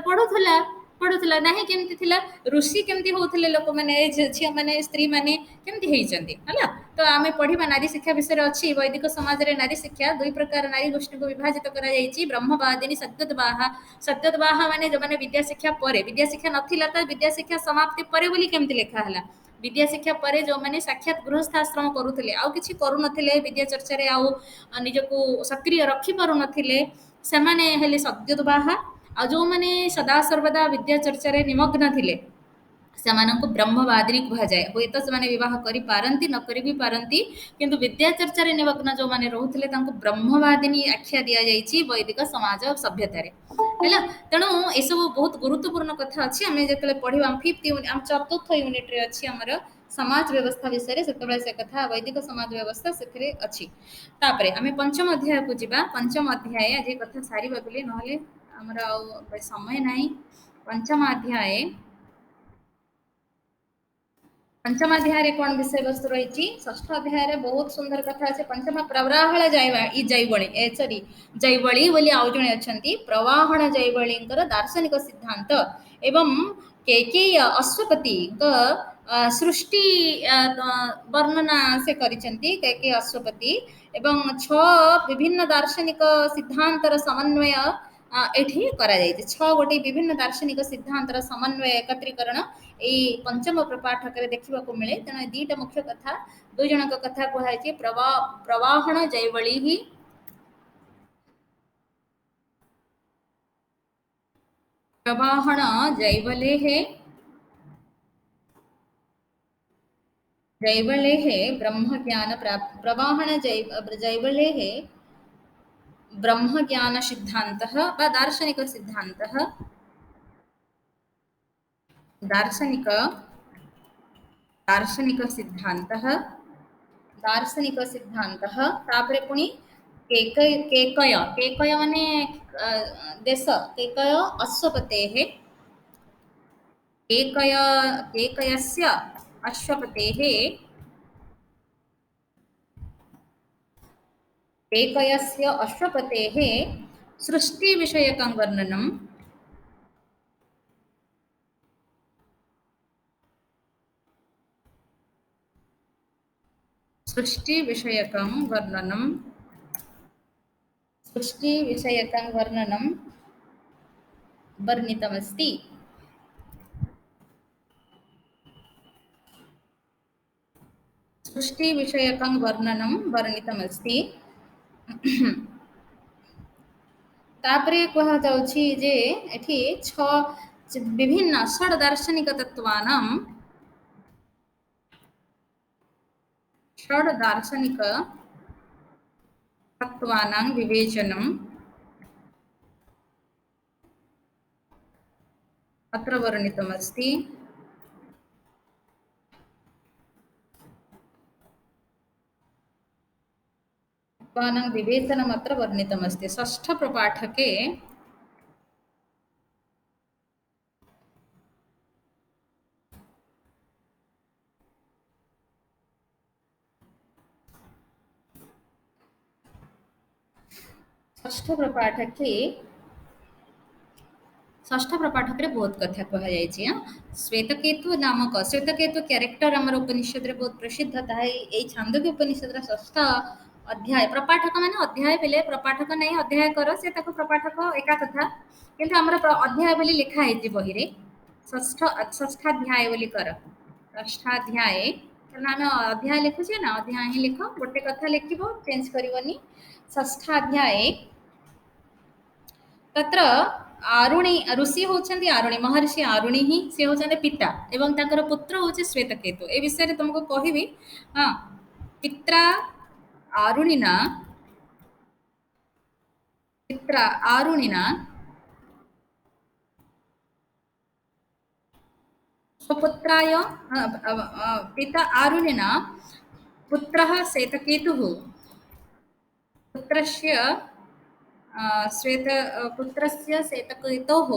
ପଢୁଥିଲା ନାହିଁ? କେମିତି ଥିଲା? ଋଷି କେମିତି ହଉଥିଲେ ଲୋକମାନେ, ଝିଅ ମାନେ ସ୍ତ୍ରୀ ମାନେ କେମିତି ହେଇଛନ୍ତି ହେଲା। ତ ଆମେ ପଢିବା ନାରୀ ଶିକ୍ଷା ବିଷୟରେ ଅଛି। ବୈଦିକ ସମାଜରେ ନାରୀ ଶିକ୍ଷା ଦୁଇ ପ୍ରକାର ନାରୀ ଗୋଷ୍ଠୀକୁ ବିଭାଜିତ କରାଯାଇଛି, ବ୍ରହ୍ମବାଦିନୀ ସଦ୍ୟଦ୍ବାହା। ସଦ୍ୟଦ୍ବାହା ମାନେ ଯୋଉମାନେ ବିଦ୍ୟା ଶିକ୍ଷା ପରେ, ବିଦ୍ୟା ଶିକ୍ଷା ନଥିଲା ତ ବିଦ୍ୟା ଶିକ୍ଷା ସମାପ୍ତି ପରେ ବୋଲି କେମିତି ଲେଖା ହେଲା? ବିଦ୍ୟା ଶିକ୍ଷା ପରେ ଯୋଉମାନେ ସାକ୍ଷାତ ଗୃହସ୍ଥ ଆଶ୍ରମ କରୁଥିଲେ, ଆଉ କିଛି କରୁନଥିଲେ, ବିଦ୍ୟା ଚର୍ଚ୍ଚାରେ ଆଉ ନିଜକୁ ସକ୍ରିୟ ରଖି ପାରୁନଥିଲେ, ସେମାନେ ହେଲେ ସଦ୍ୟଦ୍ବାହା। ଆଉ ଯୋଉମାନେ ସଦାସର୍ବଦା ବିଦ୍ୟା ଚର୍ଚ୍ଚାରେ ନିମଗ୍ନ ଥିଲେ ସେମାନଙ୍କୁ ବ୍ରହ୍ମବାଦିନୀ କୁହାଯାଏ। ହୁଏତ ସେମାନେ ବିବାହ କରିପାରନ୍ତି, ନ କରି ବି ପାରନ୍ତି, କିନ୍ତୁ ବିଦ୍ୟା ଚର୍ଚ୍ଚାରେ ନିମଗ୍ନ ଯୋଉମାନେ ରହୁଥିଲେ ତାଙ୍କୁ ବ୍ରହ୍ମବାଦିନୀ ଆଖ୍ୟା ଦିଆଯାଇଛି ବୈଦିକ ସମାଜ ସଭ୍ୟତାରେ ହେଲା। ତେଣୁ ଏସବୁ ବହୁତ ଗୁରୁତ୍ୱପୂର୍ଣ୍ଣ କଥା ଅଛି। ଆମେ ଯେତେବେଳେ ପଢିବା ଆମ ଚତୁର୍ଥ ୟୁନିଟରେ ଅଛି ଆମର ସମାଜ ବ୍ୟବସ୍ଥା ବିଷୟରେ, ସେତେବେଳେ ସେ କଥା ବୈଦିକ ସମାଜ ବ୍ୟବସ୍ଥା ସେଥିରେ ଅଛି। ତାପରେ ଆମେ ପଞ୍ଚମ ଅଧ୍ୟାୟକୁ ଯିବା। ପଞ୍ଚମ ଅଧ୍ୟାୟ ଆଜି କଥା ସାରିବା ବୋଲି, ନହେଲେ ଆମର ଆଉ ସମୟ ନାହିଁ। ପଞ୍ଚମ ଅଧ୍ୟାୟ, ପଞ୍ଚମ ଅଧ୍ୟାୟରେ କଣ ବିଷୟବସ୍ତୁ ରହିଛି? ଷଷ୍ଠ ଅଧ୍ୟାୟରେ ବହୁତ ସୁନ୍ଦର କଥା ଅଛି। ପଞ୍ଚମ ପ୍ରବାହଳ ଜୈବଳୀ ବୋଲି ଆଉ ଜଣେ ଅଛନ୍ତି, ପ୍ରବାହଣ ଜୈବଳୀଙ୍କର ଦାର୍ଶନିକ ସିଦ୍ଧାନ୍ତ ଏବଂ କେକେୟ ଅଶ୍ୱପତିଙ୍କ ସୃଷ୍ଟି ବର୍ଣ୍ଣନା ସେ କରିଛନ୍ତି। କେକେୟ ଅଶ୍ୱପତି ଏବଂ 6 ବିଭିନ୍ନ ଦାର୍ଶନିକ ସିଦ୍ଧାନ୍ତର ସମନ୍ୱୟ ଏଠି କରାଯାଇଛି। 6 ଗୋଟି ବିଭିନ୍ନ ଦାର୍ଶନିକ ସିଦ୍ଧାନ୍ତର ସମନ୍ୱୟ ଏକତ୍ରୀକରଣ ଏଇ ପଞ୍ଚମ ପ୍ରପାଠକରେ ଦେଖିବାକୁ ମିଳେ। ତେଣୁ ଏ ଦିଟା ମୁଖ୍ୟ କଥା, ଦୁଇ ଜଣଙ୍କ କଥା କୁହାଯାଇଛି। ପ୍ରବାହଣ ଜୈବଳୀ ହିଁ प्रवाहण जैवलेः ब्रह्मज्ञान प्रवाहण जैवलेः ब्रह्मज्ञान सिद्धान्तः वा दार्शनिक सिद्धान्तः, दार्शनिक दार्शनिक सिद्धान्तः, दार्शनिक सिद्धान्तः। तापरे पुणी केकय केकय माने देश, केकय अश्वपतेः, केकयस्य अश्वपतेः, केकयस्य अश्वपतेः सृष्टिविषयकं वर्णनं, सृष्टिविषयकं वर्णनं, सृष्टिविषयकं वर्णनं वर्णितमस्ति। सृष्टिविषयकं वर्णनं वर्णितमस्ति। तापरे कुहाଯାଉଛି ଯେ ଏଠି विभिन्न षड् दार्शनिक तत्त्वानां षड् दार्शनिक तत्त्वानां विवेचनम् अत्र वर्णितमस्ति। तत्त्वानां विवेचनम् अत्र वर्णितमस्ति। षष्ठप्रपाठके षष्ठप्रपाठके षष्ठ प्रपाठक बहुत कथा कहुई। श्वेतकेतु नामक श्वेतकेतु क्यारेक्टर आम उपनिषद बहुत प्रसिद्ध था। यही छांदोग्य उपनिषद षष्ठ अध्याय प्रपाठक मान अध्याय बेले प्रपाठक नहीं अध्याय कर से प्रपाठक एका कथा किंतु आमर अध्याय बोली लिखाई बही रे षष्ठाध्याय बोली कर षष्ठाध्याय कारण आम अध्याय लिखुचे ना अध्याय ही लिख गोटे कथा लिख चेंज करनी षष्ठाध्याय तत्र आरुणि ऋषि होचंदी आरुणि महर्षि आरुणि ही से होचंदे पिता एवं तांकर पुत्र होचे श्वेतकेतु ए विषय रे तुमको कहिबी। हां पित्रा आरुणिना पित्रा आरुणिना स्वपुत्राय पिता आरुणिना पुत्रः श्वेतकेतुः पुत्रस्य श्वेत पुत्रस्य श्वेतकेतोः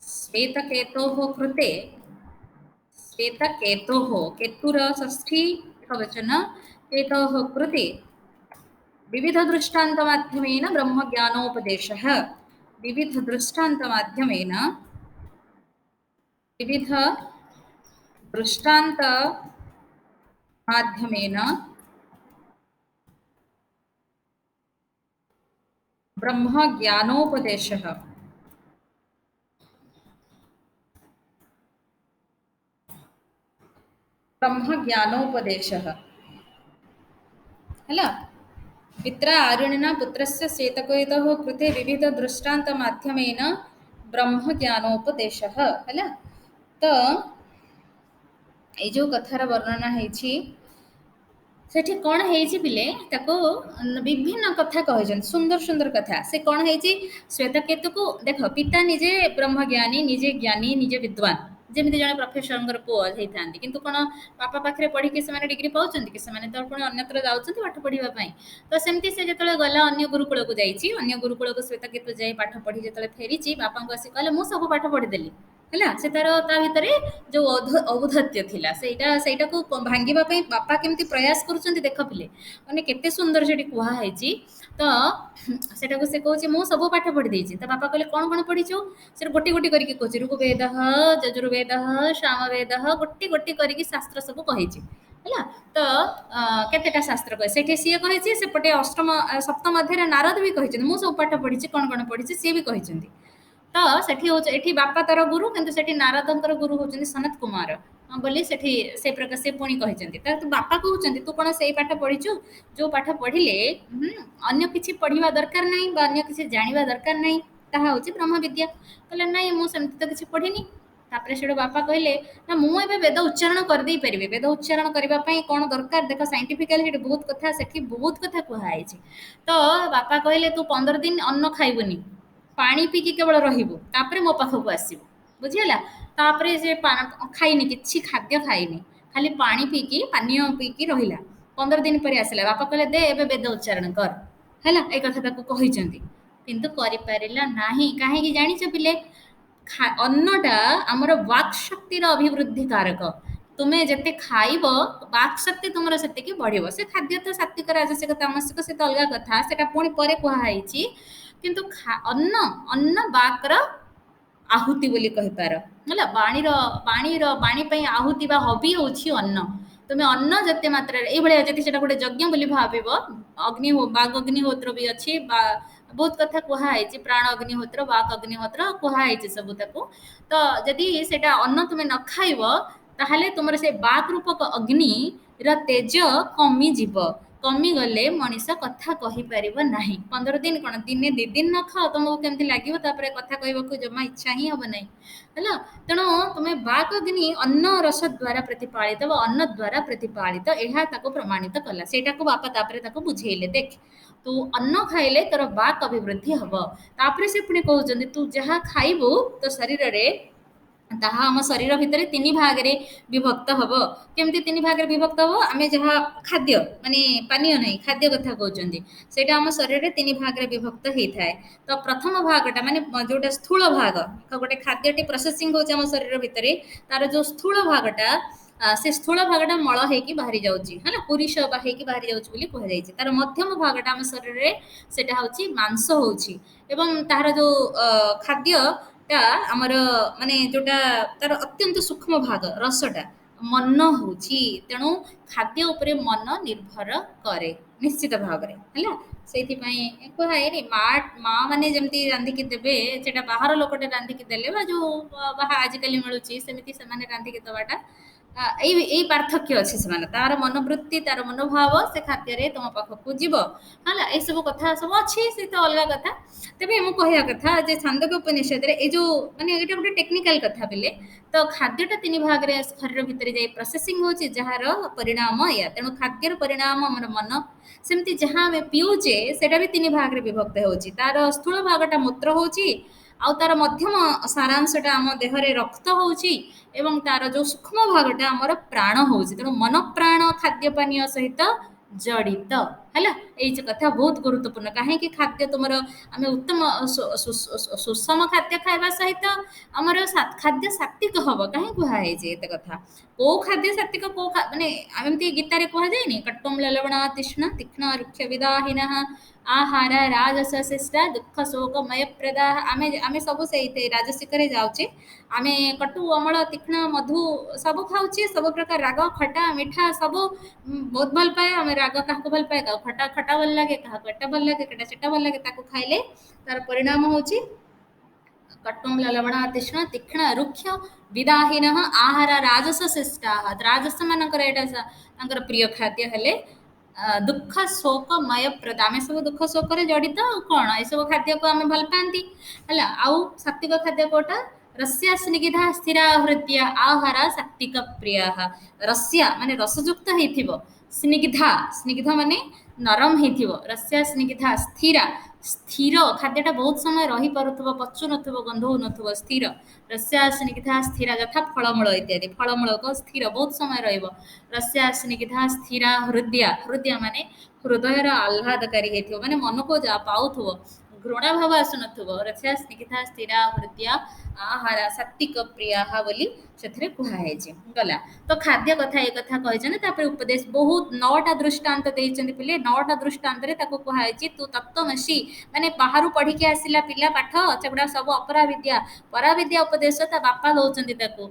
श्वेतकेतोः कृते श्वेतकेतोः केतुर षष्ठी एकवचन केतोः कृते विविध दृष्टान्त माध्यमेन ब्रह्म ज्ञानोपदेशः विविध दृष्टान्त माध्यमेन विविध दृष्टान्त माध्यमेन ब्रह्म ज्ञानोपदेशः ब्रह्म ज्ञानोपदेशः हला पित्रा आरुणिना पुत्रस्य श्वेतकेतोः कृते विविध दृष्टान्त माध्यमेन ब्रह्म ज्ञानोपदेशः हला तो ये जो कथार वर्णना है सेठी कौन है पिले ताको विभिन्न कथा कहन सुंदर सुंदर कथा से कौन है श्वेतकेतु को देख पिता निजे ब्रह्मज्ञानी निजे ज्ञानी निजे विद्वान जमी जड़े प्रफेसर पुओ होता किंतु कौन बापा पाखे पढ़ी से डिग्री पाँच कि तो पुणी अन्यत्र जाऊँ पाठ पढ़ापी तो सेमती से जो गला अन्य गुरुकुल को जाइए गुरुकुल को श्वेतकेतु जाए पाठ पढ़ी जो फेरी बापा को आसी कहले मुझे सब पाठ पढ़ीदेली है से तार ता भितर जो औद्धत्य थिला सेटा को भांगिबा पई बापा केमती प्रयास करूछंती देख पिले माने केते सुंदर सेठी कुहा हैची तो सेटा को से कहूची मु सब पाठ पढ़ी देछि तो बापा कहले कोन कोन पढ़ीछु से गोटी गोटी करके कहूची ऋग्वेदः यजुर्वेदः सामवेदः गोटी गोटी करके शास्त्र सब कहिछि हैला तो केतेटा शास्त्र कहे सेठी सिए कहिछि सेपटे अष्टम सप्तम अध्याय नारद भी कहिछि मु सब पाठ पढ़ीछि कोन पढ़ीछि से भी कहिछंती तो सेठी हो एठी बापा तार गुरु किंतु सेठी नारदंकर गुरु होचंदी सनत कुमार बोली सेठी से प्रकार से पुणी कहचंती तो बापा कहउचंती तू कोन सेई पाठ पढ़ीछु जो पाठ पढ़िले अन्य किछि पढ़िबा दरकार नाही बा अन्य किछि जानिबा दरकार नाही ताहा होची ब्रह्म विद्या कहले नाही मु सेमति तो किछि पढ़िनी तापरे सेडो बापा कहले ना मु एबे वेद उच्चारण कर देई परिबे वेद उच्चारण करबा पई कोन दरकार देखो साइंटिफिकली हेटी बहुत कथा सेठी बहुत कथा कुहा आइछि तो बापा कहले तू 15 दिन अन्न खाइबनी पानी पीकी केवल रहिबु तापरे मो पाखकु आसीबु बुझिला तापरे जे खाइनी किछि खाद्य खाइनी खाली पानी पीकी पानीय पीकी रहिला 15 दिन पर आसिला बापा कहले दे एबे वेद उच्चारण कर हैला ए कथा ताको कहिचंती किंतु करि पारिला नाही काहे कि जानि छ पिले अन्नटा हमर वाक शक्तिर अभिवृद्धि कारक तुमे जते खाइब वाक शक्ति तुमर सेते कि बढ़िबो से खाद्य तो सात्विक राजसिक तामसिक से तो अलगा कथा सेटा पुणी परे कुहा हैछि किंतु अन्न अन्न बाकर आहुति बोली कहि पार होला बाणी पई आहुति बा हबी होछि अन्न तुमे अन्न जते मात्रा ए भले जति सेटा गोटे यज्ञ बोली भाबिबो अग्नि बाग अग्निहोत्र भी अछि बा बहुत कथा कुहा हैछि प्राण अग्निहोत्र वाक अग्निहोत्र कुहा हैछि सब ताको तो जदि सेटा अन्न तुमे न खाइबो ताहले तुमर से वाक रूपक अग्नि र तेज कमी जीव କମିଗଲେ ମଣିଷ କଥା କହିପାରିବ ନାହିଁ। 15 ଦିନ କ'ଣ ଦିନେ 2 ଦିନ ନ ଖାଅ ତମକୁ କେମିତି ଲାଗିବ, ତାପରେ କଥା କହିବାକୁ ଜମା ଇଚ୍ଛା ହିଁ ହବ ନାହିଁ ହେଲା। ତେଣୁ ତୁମେ ବାକ୍ ଅଗ୍ନି ଅନ୍ନ ରସ ଦ୍ୱାରା ପ୍ରତିପାଳିତ ବା ଅନ୍ନ ଦ୍ୱାରା ପ୍ରତିପାଳିତ, ଏହା ତାକୁ ପ୍ରମାଣିତ କଲା। ସେଇଟାକୁ ବାପା ତାପରେ ତାକୁ ବୁଝେଇଲେ, ଦେଖ ତୁ ଅନ୍ନ ଖାଇଲେ ତୋର ବାକ୍ ଅଭିବୃଦ୍ଧି ହବ। ତାପରେ ସେ ପୁଣି କହୁଛନ୍ତି ତୁ ଯାହା ଖାଇବୁ ତୋ ଶରୀରରେ ତାହା ଆମ ଶରୀର ଭିତରେ 3 ଭାଗରେ ବିଭକ୍ତ ହବ। କେମିତି 3 ଭାଗରେ ବିଭକ୍ତ ହବ? ଆମେ ଯାହା ଖାଦ୍ୟ ମାନେ ପାନୀୟ ନାହିଁ, ଖାଦ୍ୟ କଥା କହୁଛନ୍ତି, ସେଇଟା ଆମ ଶରୀରରେ 3 ଭାଗରେ ବିଭକ୍ତ ହେଇଥାଏ। ତ ପ୍ରଥମ ଭାଗଟା ମାନେ ଯୋଉଟା ସ୍ଥୂଳ ଭାଗ, ଗୋଟେ ଖାଦ୍ୟଟି ପ୍ରୋସେସିଂ ହଉଛି ଆମ ଶରୀର ଭିତରେ, ତାର ଯୋଉ ସ୍ଥୂଳ ଭାଗଟା ସେ ସ୍ଥୂଳ ଭାଗଟା ମଳ ହେଇକି ବାହାରି ଯାଉଛି ହେଲା, ପୁରୁଷ ହେଇକି ବାହାରି ଯାଉଛି ବୋଲି କୁହାଯାଇଛି। ତାର ମଧ୍ୟମ ଭାଗଟା ଆମ ଶରୀରରେ ସେଟା ହଉଛି ମାଂସ ହଉଛି, ଏବଂ ତାହାର ଯୋଉ ଖାଦ୍ୟଟା ଆମର ମାନେ ଯୋଉଟା ତାର ଅତ୍ୟନ୍ତ ସୂକ୍ଷ୍ମ ଭାଗ ରସଟା ମନ ହଉଛି। ତେଣୁ ଖାଦ୍ୟ ଉପରେ ମନ ନିର୍ଭର କରେ ନିଶ୍ଚିତ ଭାବରେ ହେଲା। ସେଇଥିପାଇଁ କୁହାହେଇନି ମା ମାନେ ଯେମିତି ରାନ୍ଧିକି ଦେବେ, ସେଟା ବାହାର ଲୋକଟେ ରାନ୍ଧିକି ଦେଲେ ବା ଯୋଉ ବାହା ଆଜିକାଲି ମିଳୁଛି ସେମିତି ସେମାନେ ରାନ୍ଧିକି ଦେବାଟା ଏଇ ପାର୍ଥକ୍ୟ ଅଛି। ସେମାନେ ତାର ମନୋବୃତ୍ତି ତାର ମନୋଭାବ ସେ ଖାଦ୍ୟରେ ତମ ପାଖକୁ ଯିବ ହେଲା। ଏଇସବୁ କଥା ସବୁ ଅଛି, ସେ ତ ଅଲଗା କଥା। ତେବେ ମୁଁ କହିବା କଥା ଯେ ଛାନ୍ଦୋଗ୍ୟ ଉପନିଷଦରେ ଏଇ ଯୋଉ ମାନେ ଏଇଟା ଗୋଟେ ଟେକ୍ନିକାଲ କଥା ବେଲେ, ତ ଖାଦ୍ୟଟା 3 ଭାଗରେ ଶରୀର ଭିତରେ ଯାଇ ପ୍ରୋସେସିଂ ହଉଛି, ଯାହାର ପରିଣାମ ଏଇଆ। ତେଣୁ ଖାଦ୍ୟର ପରିଣାମ ଆମର ମନ। ସେମିତି ଯାହା ଆମେ ପିଉଛେ ସେଟା ବି 3 ଭାଗରେ ବିଭକ୍ତ ହେଉଛି। ତାର ସ୍ଥୂଳ ଭାଗଟା ମୂତ୍ର ହଉଛି, ଆଉ ତାର ମଧ୍ୟମ ସାରାଂଶଟା ଆମ ଦେହରେ ରକ୍ତ ହଉଛି, ଏବଂ ତାର ଯୋଉ ସୂକ୍ଷ୍ମ ଭାଗଟା ଆମର ପ୍ରାଣ ହଉଛି। ତେଣୁ ମନ ପ୍ରାଣ ଖାଦ୍ୟ ପାନୀୟ ସହିତ ଜଡ଼ିତ ହେଲା। ଏଇ ଯେ କଥା ବହୁତ ଗୁରୁତ୍ୱପୂର୍ଣ୍ଣ। କାହିଁକି ଖାଦ୍ୟ ତୁମର ଆମେ ଉତ୍ତମ ସୁଷମ ଖାଦ୍ୟ ଖାଇବା ସହିତ ଆମର ଖାଦ୍ୟ ସାତ୍ଵିକ ହବ। କାହିଁ କୁହାହେଇଛି ଏତେ କଥା? କୋଉ ଖାଦ୍ୟ ସାତ୍ଵିକ, କୋଉ ମାନେ ଏମିତି ଗୀତାରେ କୁହାଯାଇନି କଟ୍ଟୁମ ଲଲବଣ ତୃଷ୍ଣ ତୀକ୍ଷ୍ଣ ରୁକ୍ଷ ବିଦାହିନଃ ଆହାର ରାଜସ ଶିଷ୍ଟା ଦୁଃଖ ଶୋକ ମୟ ପ୍ରଦା। ଆମେ ସବୁ ସେଇ ରାଜସିକରେ ଯାଉଛେ। ଆମେ କଟୁ ଅମଳ ତୀକ୍ଷ୍ଣ ମଧୁ ସବୁ ଖାଉଛେ, ସବୁ ପ୍ରକାର ରାଗ ଖଟା ମିଠା ସବୁ ବହୁତ ଭଲ ପାଏ। ଆମେ ରାଗ କାହାକୁ ଭଲ ପାଏ, କାହାକୁ ଖଟା ଖଟା ଭଲ ଲାଗେ, କାହାକୁ ଏଟା ଭଲ ଲାଗେ, କେଟା ସେଟା ଭଲ ଲାଗେ। ତାକୁ ଖାଇଲେ ତାର ପରିଣାମ ହଉଛି କଟ୍ଟୁମ ଲଲବଣ ତୃଷ୍ଣ ତୀକ୍ଷ୍ଣ ରୁକ୍ଷ ବିଦାହୀନଃ ଆହାର ରାଜସ ଶିଷ୍ଟା। ରାଜସ ମାନଙ୍କର ଏଇଟା ତାଙ୍କର ପ୍ରିୟ ଖାଦ୍ୟ ହେଲେ ଦୁଃଖ ଶୋକମୟ ପ୍ରଦ। ଆମେ ସବୁ ଦୁଃଖ ଶୋକରେ ଜଡ଼ିତ, ଆଉ କ'ଣ ଏସବୁ ଖାଦ୍ୟକୁ ଆମେ ଭଲ ପାଆନ୍ତି ହେଲା। ଆଉ ସାତ୍ଵିକ ଖାଦ୍ୟ କୋଉଟା? ରସ୍ୟା ସ୍ନିଗ୍ଧା ସ୍ଥିରା ହୃଦ୍ୟା ଆହାର ସାତ୍ଵିକ ପ୍ରିୟ। ରସ୍ୟା ମାନେ ରସଯୁକ୍ତ ହେଇଥିବ, ସ୍ନିଗ୍ଧା ସ୍ନିଗ୍ଧ ମାନେ ନରମ ହେଇଥିବ, ରସ୍ୟା ସ୍ନିଗ୍ଧା ସ୍ଥିରା ସ୍ଥିର ଖାଦ୍ୟଟା ବହୁତ ସମୟ ରହିପାରୁଥିବ, ପଚୁ ନଥିବ, ଗନ୍ଧ ହଉନଥିବ, ସ୍ଥିର। ରସ୍ୟା ସ୍ନିଗ୍ଧା ସ୍ଥିରା ଯଥା ଫଳମୂଳ ଇତ୍ୟାଦି। ଫଳମୂଳକ ସ୍ଥିର ବହୁତ ସମୟ ରହିବ। ରସ୍ୟା ସ୍ନିଗ୍ଧା ସ୍ଥିରା ହୃଦ୍ୟା, ହୃଦ୍ୟା ମାନେ ହୃଦୟର ଆହ୍ଲାଦକାରୀ ହେଇଥିବ, ମାନେ ମନକୁ ପାଉଥିବ, ଘୃଣା ଭାବ ଆସୁନଥିବ। ରସ୍ୟା ସ୍ନିଗ୍ଧା ସ୍ଥିରା ହୃଦ୍ୟା ଆହାର ସାତ୍ଵିକ ପ୍ରିୟା ବୋଲି ସେଥିରେ କୁହାଯାଇଛି। ଗଲା ତ ଖାଦ୍ୟ କଥା ଏ କଥା କହିଛନ୍ତି। ତାପରେ ଉପଦେଶ ବହୁତ 9ଟା ଦୃଷ୍ଟାନ୍ତ ଦେଇଛନ୍ତି ପିଲେ। 9ଟା ଦୃଷ୍ଟାନ୍ତରେ ତାକୁ କୁହାଯାଇଛି ତୁ ତତ୍ତ୍ୱମସି, ମାନେ ବାହାରୁ ପଢିକି ଆସିଲା ପିଲା ପାଠ, ସେଗୁଡା ସବୁ ଅପରାବିଦ୍ୟା। ପରାବିଦ୍ୟା ଉପଦେଶ ତା ବାପା ଦଉଛନ୍ତି ତାକୁ।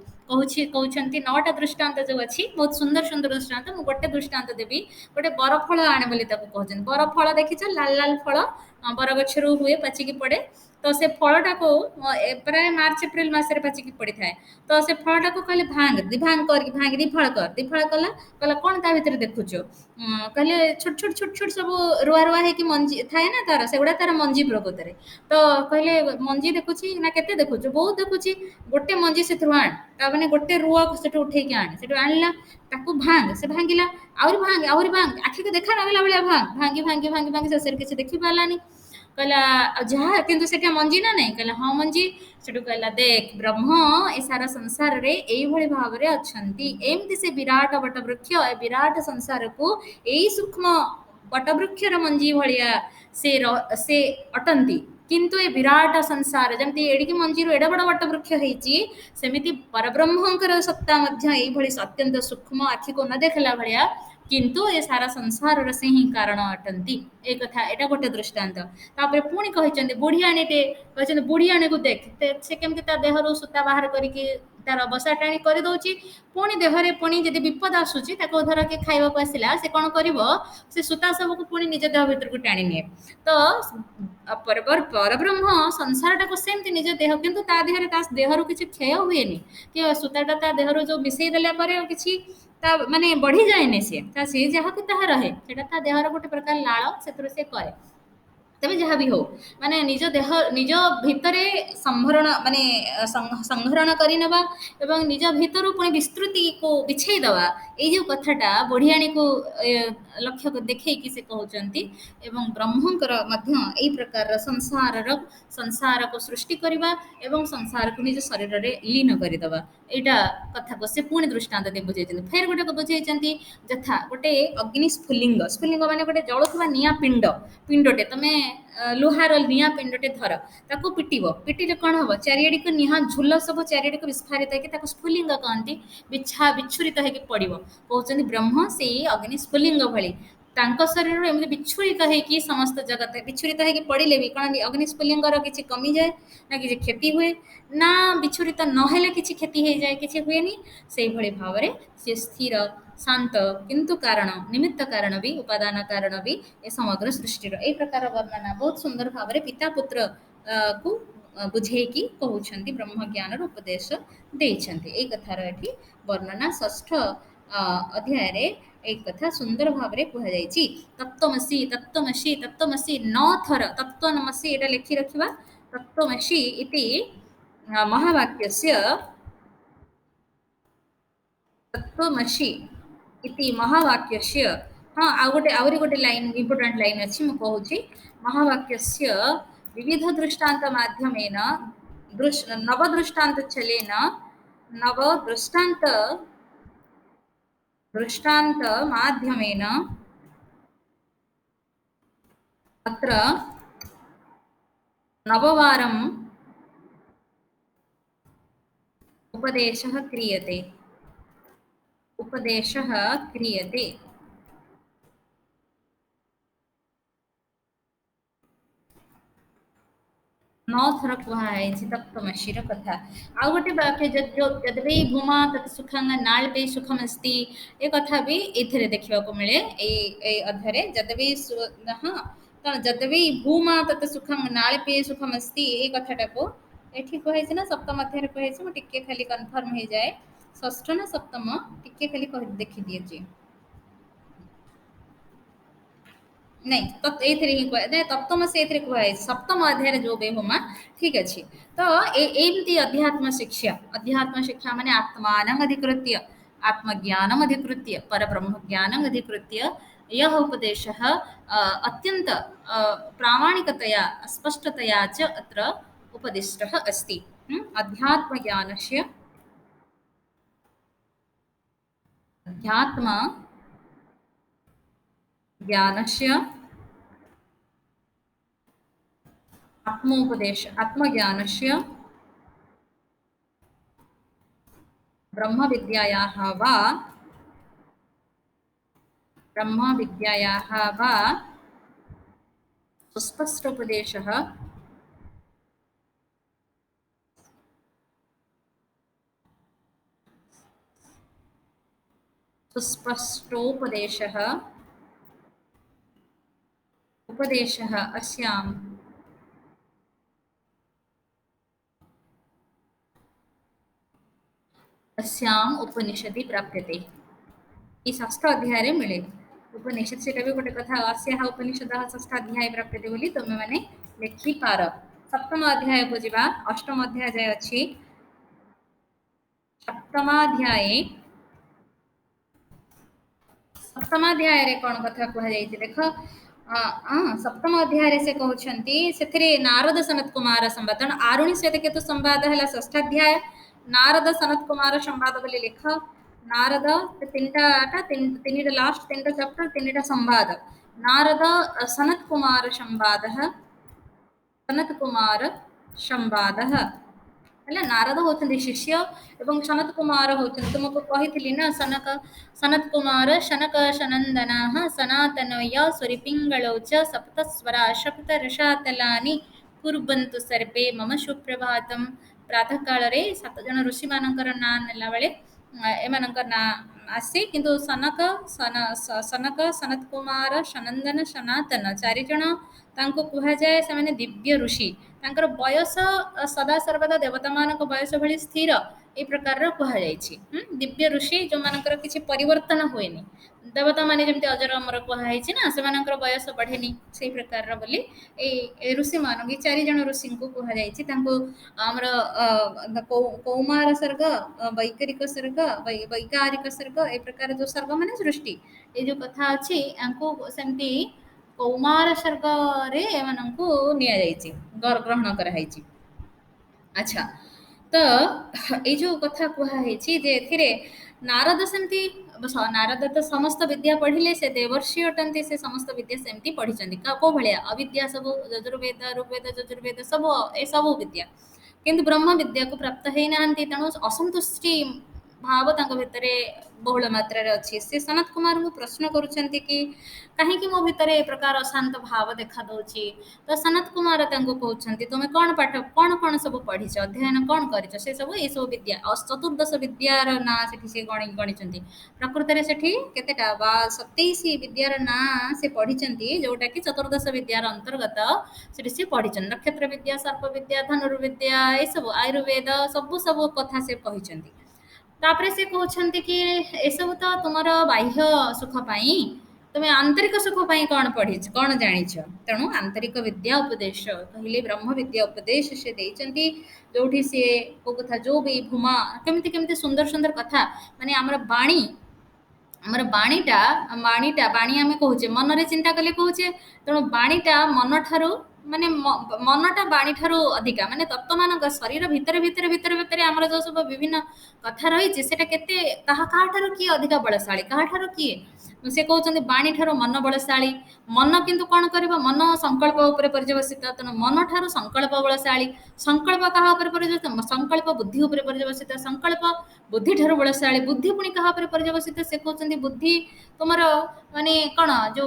କହୁଛନ୍ତି 9ଟା ଦୃଷ୍ଟାନ୍ତ ଯୋଉ ଅଛି ବହୁତ ସୁନ୍ଦର ସୁନ୍ଦର ଦୃଷ୍ଟାନ୍ତ। ମୁଁ ଗୋଟେ ଦୃଷ୍ଟାନ୍ତ ଦେବି। ଗୋଟେ ବରଫଳ ଆଣେ ବୋଲି ତାକୁ କହୁଛନ୍ତି। ବରଫଳ ଦେଖିଛ, ଲାଲ ଲାଲ ଫଳ ବରଗଛରୁ ହୁଏ, ପାଚିକି ପଡେ। ତ ସେ ଫଳଟାକୁ ପ୍ରାୟ ମାର୍ଚ୍ଚ ଏପ୍ରିଲ ମାସରେ ପାଚିକି ପଡିଥାଏ। ତ ସେ ଫଳଟାକୁ କହିଲେ ଭାଙ୍ଗ ଭାଙ୍ଗ କରିକି ଭାଙ୍ଗି ଦିଫାଳ କର। ଦିଫାଳ କଲା, କହିଲା କଣ ତା ଭିତରେ ଦେଖୁଛୁ? କହିଲେ ଛୋଟ ଛୋଟ ଛୋଟ ଛୋଟ ସବୁ ରୁଆ ରୁଆ ହେଇକି ମଞ୍ଜି ଥାଏ ନା, ତାର ସେଗୁଡା ତାର ମଞ୍ଜି ପ୍ରକୃତରେ। ତ କହିଲେ ମଞ୍ଜି ଦେଖୁଛି ନା, କେତେ ଦେଖୁଛୁ? ବହୁତ ଦେଖୁଛି। ଗୋଟେ ମଞ୍ଜି ସେଥିରୁ ଆଣ, ତା ମାନେ ଗୋଟେ ରୁଆ ସେଠୁ ଉଠେଇକି ଆଣ। ସେଠୁ ଆଣିଲା, ତାକୁ ଭାଙ୍ଗ, ସେ ଭାଙ୍ଗିଲା। ଆହୁରି ଭାଙ୍ଗ ଆହୁରି ଭାଙ୍ଗ, ଆଖିକୁ ଦେଖା ନଗଲା ଭଳିଆ ଭାଙ୍ଗ। ଭାଙ୍ଗି ଭାଙ୍ଗି ଭାଙ୍ଗି ଭାଙ୍ଗି ଶେଷରେ କିଛି ଦେଖି ପାରିଲାନି। କହିଲା ଯାହା, କିନ୍ତୁ ସେଟା ମଞ୍ଜି ନା ନାଇଁ? କହିଲା ହଁ ମଞ୍ଜି। ସେଠୁ କହିଲା ଦେଖ ବ୍ରହ୍ମ ଏ ସାରା ସଂସାରରେ ଏଇଭଳି ଭାବରେ ଅଛନ୍ତି। ଏମିତି ସେ ବିରାଟ ବଟ ବୃକ୍ଷ, ଏ ବିରାଟ ସଂସାରକୁ ଏଇ ସୂକ୍ଷ୍ମ ବଟବୃକ୍ଷର ମଞ୍ଜି ଭଳିଆ ସେ ଅଟନ୍ତି। କିନ୍ତୁ ଏ ବିରାଟ ସଂସାର ଯେମିତି ଏଡ଼ିକି ମଞ୍ଜିରୁ ଏଡେ ବଡ ବଟ ବୃକ୍ଷ ହେଇଛି, ସେମିତି ପରବ୍ରହ୍ମଙ୍କର ସତ୍ତା ମଧ୍ୟ ଏଇଭଳି ଅତ୍ୟନ୍ତ ସୂକ୍ଷ୍ମ, ଆଖିକୁ ନ ଦେଖିଲା ଭଳିଆ, କିନ୍ତୁ ଏ ସାରା ସଂସାରର ସେ ହିଁ କାରଣ ଅଟନ୍ତି। ଏ କଥା, ଏଇଟା ଗୋଟେ ଦୃଷ୍ଟାନ୍ତ। ତାପରେ ପୁଣି କହିଛନ୍ତି ବୁଢିଆଣୀଟେ, କହିଛନ୍ତି ବୁଢିଆଣୀକୁ ଦେଖ, ସେ କେମିତି ତା ଦେହରୁ ସୂତା ବାହାର କରିକି ତାର ବସା ଟାଣି କରିଦେଉଛି। ପୁଣି ଦେହରେ ପୁଣି ଯଦି ବିପଦ ଆସୁଛି ତାକୁ ଧର କିଏ ଖାଇବାକୁ ଆସିଲା ସେ କ'ଣ କରିବ, ସେ ସୂତା ସବୁକୁ ପୁଣି ନିଜ ଦେହ ଭିତରକୁ ଟାଣି ନିଏ। ତ ପରବ୍ରହ୍ମ ସଂସାରଟାକୁ ସେମିତି ନିଜ ଦେହ, କିନ୍ତୁ ତା ଦେହରେ ତା ଦେହରୁ କିଛି କ୍ଷୟ ହୁଏନି, କି ସୂତାଟା ତା ଦେହରୁ ଯୋଉ ମିଶେଇ ଦେଲା ପରେ କିଛି ତା ମାନେ ବଢିଯାଏନି, ସିଏ ଯାହାକୁ ତାହା ରହେ, ସେଟା ତା ଦେହର ଗୋଟେ ପ୍ରକାର ଲାଳ, ସେଥିରୁ ସେ କରେ। ତେବେ ଯାହା ବି ହଉ, ମାନେ ନିଜ ଦେହ ନିଜ ଭିତରେ ସମ୍ଭରଣ ମାନେ ସଂହରଣ କରିନେବା ଏବଂ ନିଜ ଭିତରୁ ପୁଣି ବିସ୍ତୃତିକୁ ବିଛେଇ ଦେବା, ଏଇ ଯୋଉ କଥାଟା ବଢିଆଣୀକୁ ଲକ୍ଷ୍ୟ ଦେଖେଇକି ସେ କହୁଛନ୍ତି। ଏବଂ ବ୍ରହ୍ମଙ୍କର ମଧ୍ୟ ଏଇ ପ୍ରକାରର ସଂସାରକୁ ସୃଷ୍ଟି କରିବା ଏବଂ ସଂସାରକୁ ନିଜ ଶରୀରରେ ଲୀନ କରିଦେବା, ଏଇଟା କଥାକୁ ସେ ପୁଣି ଦୃଷ୍ଟାନ୍ତ ଦେଇ ବୁଝେଇଛନ୍ତି। ଫେର ଗୋଟେ ବୁଝେଇଛନ୍ତି, ଯଥା ଗୋଟେ ଅଗ୍ନି ସ୍ଫୁଲିଙ୍ଗ ମାନେ ଗୋଟେ ଜଳୁଥିବା ନିଆଁ ପିଣ୍ଡଟେ, ତମେ ଲୁହାର ନିଆଁ ପିଣ୍ଡଟେ ଧର, ତାକୁ ପିଟିଲେ କ'ଣ ହବ, ଚାରିଆଡକୁ ନିଆଁ ଝୁଲ ସବୁ ଚାରିଆଡକୁ ବିସ୍ଫାରିତ ହେଇକି ତାକୁ ସ୍ଫୁଲିଙ୍ଗ କହନ୍ତି, ବିଚ୍ଛୁରିତ ହେଇକି ପଡିବ। କହୁଛନ୍ତି ବ୍ରହ୍ମ ସେଇ ଅଗ୍ନି ସ୍ଫୁଲିଙ୍ଗ ଭଳି ତାଙ୍କ ଶରୀରରୁ ଏମିତି ବିଚ୍ଛୁରିତ ହେଇକି ସମସ୍ତ ଜଗତ ବିଚ୍ଛୁରିତ ହେଇକି ପଡ଼ିଲେ ବି କ'ଣ ଅଗ୍ନି ସ୍ଫୁଲିଙ୍ଗର କିଛି କମିଯାଏ ନା କିଛି କ୍ଷତି ହୁଏ ନା, ବିଚ୍ଛୁରିତ ନହେଲେ କିଛି କ୍ଷତି ହେଇଯାଏ, କିଛି ହୁଏନି। ସେଇଭଳି ଭାବରେ ସେ ସ୍ଥିର ଶାନ୍ତ, କିନ୍ତୁ କାରଣ ନିମିତ୍ତ କାରଣ ବି ଉପାଦାନ କାରଣ ବି ଏ ସମଗ୍ର ସୃଷ୍ଟିର ଏଇ ପ୍ରକାର ବର୍ଣ୍ଣନା ବହୁତ ସୁନ୍ଦର ଭାବରେ ପିତା ପୁତ୍ର କୁ ବୁଝେଇକି କହୁଛନ୍ତି, ବ୍ରହ୍ମ ଜ୍ଞାନର ଉପଦେଶ ଦେଇଛନ୍ତି। ଏଇ କଥାର ଏଠି ବର୍ଣ୍ଣନା ଷଷ୍ଠ ଅଧ୍ୟାୟରେ ଏଇ କଥା ସୁନ୍ଦର ଭାବରେ କୁହାଯାଇଛି। ତତ୍ତ୍ୱମସି ତତ୍ତ୍ୱମସି ତତ୍ତ୍ୱମସି 9 ଥର ତତ୍ତ୍ୱମସି ଏଇଟା ଲେଖି ରଖିବା। ତତ୍ତ୍ୱମସି ଇତି ମହାବାକ୍ୟସ୍ୟ ତତ୍ତ୍ୱମସି ଇତି ମହାବାକ୍ୟସ୍ୟ, ହଁ ଆହୁରି ଗୋଟେ ଲାଇନ୍ ଇମ୍ପୋର୍ଟାଣ୍ଟ ଲାଇନ୍ ଅଛି, ମୁଁ କହୁଛି। ମହାବାକ୍ୟସ୍ୟ ବିବିଧ ଦୃଷ୍ଟାନ୍ତ ମାଧ୍ୟମେନ ନବଦୃଷ୍ଟାନ୍ତଚ୍ଛଲେନ ଦୃଷ୍ଟାନ୍ତ ମାଧ୍ୟमेन अत्र नववारम् उपदेशः क्रियते। ଥର କୁହାଯାଇଛି ତତ୍ତ୍ୱମସିର କଥା। ଆଉ ଗୋଟେ ବାକ୍ୟ ଯଦ୍ୱୈ ଭୂମା ତତ୍ ସୁଖଂ ନାଳ୍ପେ ସୁଖମସ୍ତି, ଏ କଥା ବି ଏଥିରେ ଦେଖିବାକୁ ମିଳେ ଏଇ ଅଧ୍ୟାୟରେ। ଯଦ୍ୱୈ ଭୂମା ତତ୍ ସୁଖଂ ନାଳ୍ପେ ସୁଖମସ୍ତି, ଏଇ କଥାଟାକୁ ଏଠି କୁହାଯାଇଛି ନା ସପ୍ତମ ଅଧ୍ୟାୟରେ କୁହାଯାଇଛି, ମୁଁ ଟିକେ ଖାଲି କନଫର୍ମ ହେଇଯାଏ, ଷଷ୍ଠ ନା ସପ୍ତମ ଟିକେ ଖାଲି ଦେଖିଦିଏ। ନାଇଁ ଏଇଥିରେ ହିଁ ତତ୍ତ୍ୱମସି ଏଥିରେ କୁହାଯାଇଛି, ସପ୍ତମ ଅଧ୍ୟାୟରେ ଯୋଉ ବେହୁମା, ଠିକ ଅଛି। ତ ଏମିତି ଅଧ୍ୟାତ୍ମ ଶିକ୍ଷା ମାନେ ଆତ୍ମଜ୍ଞାନम् ଅଧିକୃତ୍ୟ ପରବ୍ରହ୍ମ ଜ୍ଞାନम् ଅଧିକୃତ୍ୟ यः उपदेशः अत्यन्त प्रामाणिकतया स्पष्टतया च अत्र उपदिष्टः अस्ति। अध्यात्मज्ञानस्य आत्मज्ञानस्य ब्रह्मविद्यायाः वा सुस्पष्टोपदेशः अस्याम् उपनिषदि प्राप्यते। ये षष्ठ अध्याय मिले उपनिषद, से गोटे कथा अस्याः उपनिषदः षष्ठ अध्याय प्राप्यते बोली तुम मैंने लिखि पार। सप्तम अध्याय को जीवा, अष्टम अध्याय जाय अछि। सप्तमाध्याय रे कौन कथा कह जाइए देख, सप्तम अध्याय से कहते से नारद सनत कुमार संवाद, आरुणि सहित केतु संवाद है षष्ठाध्याय, नारद सनत कुमार संवाद बोली लिख। नारद तीन लास्ट 3टा चैप्टर 3टा संवाद, नारद सनत कुमार संवाद है। नारद होती शिष्य एवं सनत कुमार होती, तुमको कही ना सनत कुमार शनक सनंदना सनातनय स्वरिपिंगलौ च सप्तस्वरा सप्त ऋषातलानि कुर्वन्तु सर्वे मम सुप्रभातम्। प्रातः काल रे 7 जन ऋषि मानकर ना नेला बेले एमानकर ना आसी किंतु सनक सनत कुमार सनंदन सनातन 4 जन तांको कुहा जाए से माने दिव्य ऋषि तांकर बयस सदा सर्वदा देवता मानक बयस भली स्थिर ए प्रकार कुहा जाइछि दिव्य ऋषि जो मानकर किछि परिवर्तन होएनी देवता माने जेमति अजर अमर कुहा हैछि ना से मानकर बयस बढ़ेनी सेही प्रकार बोली ए ऋषि मान ई 4 जन ऋषि को कुहा जाइछि तांको हमर कौमार सर्ग वैकारिक सर्ग वैकारिक सर्ग ए प्रकार जो सर्ग माने सृष्टि ए जो कथा अछि आंको सेमति कौमार सर्ग रे एमानंकु निया जाइछि ग्रहण करा हैछि अच्छा तो ये जो कथा कुहा हैछि जे एथिरे नारद सेमती नारद तो समस्त विद्या पढ़िले से देवर्षि अटंती से समस्त विद्या सेमती पढ़िचंदी को भलिया अविद्या सब यजुर्वेद ऋग्वेद यजुर्वेद सब ए सब विद्या किंतु ब्रह्म विद्या को प्राप्त है नांती तेणु असंतुष्टि भाव तांको भितरे बहुल मात्रा रे अछि से सनत कुमार को प्रश्न करूछंती कि काहे कि मो भितरे ए प्रकार अशांत भाव देखा दउची तो सनत कुमार तांको कहउछंती तुमे कोन पाठ कोन सब पढ़िछ अध्ययन कोन करिछ से सब ए सब विद्या चतुर्दश विद्यार ना सेठी से गणिछंती प्रकृत रे सेठी केतेटा बा 27 विद्यार ना से पढ़िछंती जोटा कि चतुर्दश विद्यार अंतर्गत सेठी से पढ़िछन नक्षत्र विद्या सर्प विद्या धनुर्विद्या ए सब आयुर्वेद सब सब कथा से कहिछंती तापरे से कहउछंती कि ए सब तो तुमर बाह्य सुख पाई तुमे आंतरिक सुख पाई कोन पढ़िछ कोन जानिछ तेणु आंतरिक विद्या उपदेश कहिले ब्रह्म विद्या उपदेश से देइचंती जोठी से को कथा जो भी भूमा केमती केमती सुंदर सुंदर कथा माने हमर बाणी हमर बाणीटा बाणी आमे कहूचे मन रे चिंता कले कहूचे तेणु बाणीटा मन ठारू माने मनटा बाणी ठारू अधिका माने तत्व मान शरीर भीतर भीतर भीतर भीतर हमर जो सब विभिन्न कथा रही सेटा केते कहा कहा ठारू की अधिका बलशाली कहा ठारू की से कहउछन्ती बाणी ठारू मन बलशाली मन किंतु कोन करबो मन संकल्प ऊपर पर्यवसित तेणु मन ठारू संकल्प बलशाली संकल्प कहा ऊपर पर्यवसित संकल्प बुद्धि ऊपर पर्यवसित संकल्प बुद्धि ठारू बलशाली बुद्धि पुणी कहा ऊपर पर्यवसित से कहउछन्ती बुद्धि तुमर माने कोन जो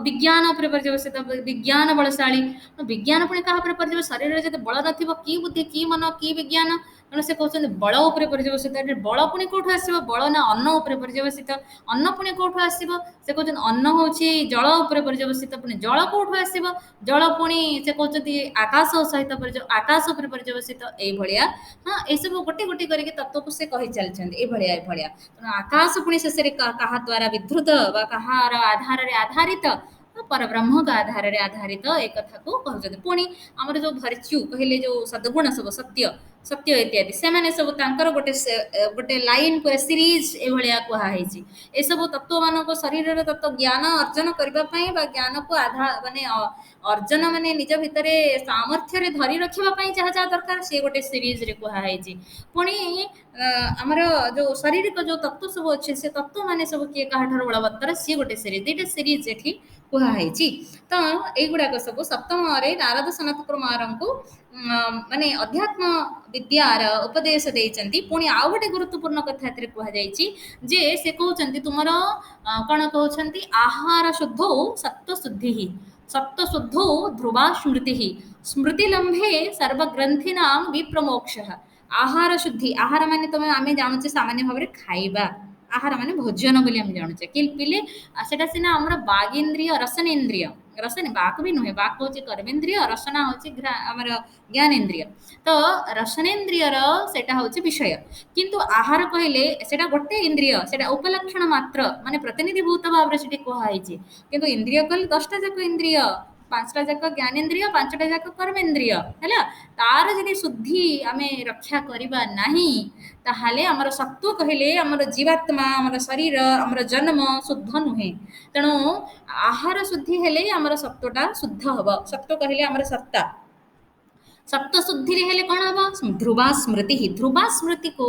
विज्ञान ऊपर पर्यवसित विज्ञान बलशाली विज्ञान पुणी कहा ऊपर पर्यवसित शरीर रे जते बल नथिबो की बुद्धि की मन की विज्ञान तेणु से कहते बल उपर पर्यवसित बल पुणी कौटू आसो बल ना अन्न उपर पर्यवसित अन्न पुणी कौटू आसो से कहते अन्न हूँ जल उपर पर्यवसित पुणी जल कौटू आसो जल पुणी से कहते आकाश सहित आकाश उपर पर्यवसित यह हाँ ये सब गोटे गोटे करके तत्व को से कही चलते ये आकाश पुणी शेष क्या द्वारा विधृत कहार आधार आधारित पर ब्रह्म का आधार आधारित एक कथा को कहते पुणी आमर जो भर्च्यू कहले जो सद्गुण सब सत्य सत्य इत्यादि से माने सब तांकर गोटे गोटे लाइन पूरा सीरीज ए भलिया कुहा हैछि ए सब तत्व मान को शरीर रे तत्व ज्ञान अर्जन करबा पई बा ज्ञान को आधार माने अर्जन माने निज भितरे सामर्थ्य रे धरि रखिबा पई जहा जहा दरकार से गोटे सीरीज रे कुहा हैछि पुणी हमर जो शारीरिक जो तत्व सब अच्छे से तत्व माने सब किए कहा ठार बलवत्तर सी गोटे सीरीज दुईटा सीरीज एठी कुहा हैछि तो एगुड़ाक सब सप्तम रे नारद सनत कुमार को माने अध्यात्म विद्यार उपदेश देइचंती पुणी आउ गोटे गुरुत्वपूर्ण कथा एथरे कुहा जाइछि जे से कहउचंती तुमर कोन कहउचंती आहार शुद्धौ सत्व शुद्धि सत्व शुद्धौ ध्रुवा स्मृति स्मृति लंभे सर्वग्रंथिनां विप्रमोक्षः आहार शुद्धि आहार माने तुम आमे जानुचे सामान्य भाव खाइबा आहार माने भोजन बोली हम जानुचे कि पिले सेटा सिना हमर बाग इंद्रिय रसन इंद्रिय रसन बाक भी नुहे बाक होची कर्मेंद्रिय रसना होची हमर ज्ञान इंद्रिय तो रसनेन्द्रिय सेटा होची विषय किंतु आहार कहले सेटा गोटे इंद्रिय सेटा उपलक्षण मात्र माने प्रतिनिधि भूत भाव सेठी कोहा हैची किंतु इंद्रिय कहले 10टा जाक इंद्रिय 5टा जाक ज्ञानेन्द्रिय 5टा जाक कर्मेन्द्रिय हैला तार यदि शुद्धि आमे रक्षा करिबा नाही ताहाले हमर सत्व कहले हमर जीवात्मा हमर शरीर हमर जन्म शुद्ध नुहे तेणु आहार शुद्धि हेले हमर सत्वटा शुद्ध हबो सत्व कहले हमर सत्ता सप्त शुद्धि रे हेले कोन हबो ध्रुवा स्मृति को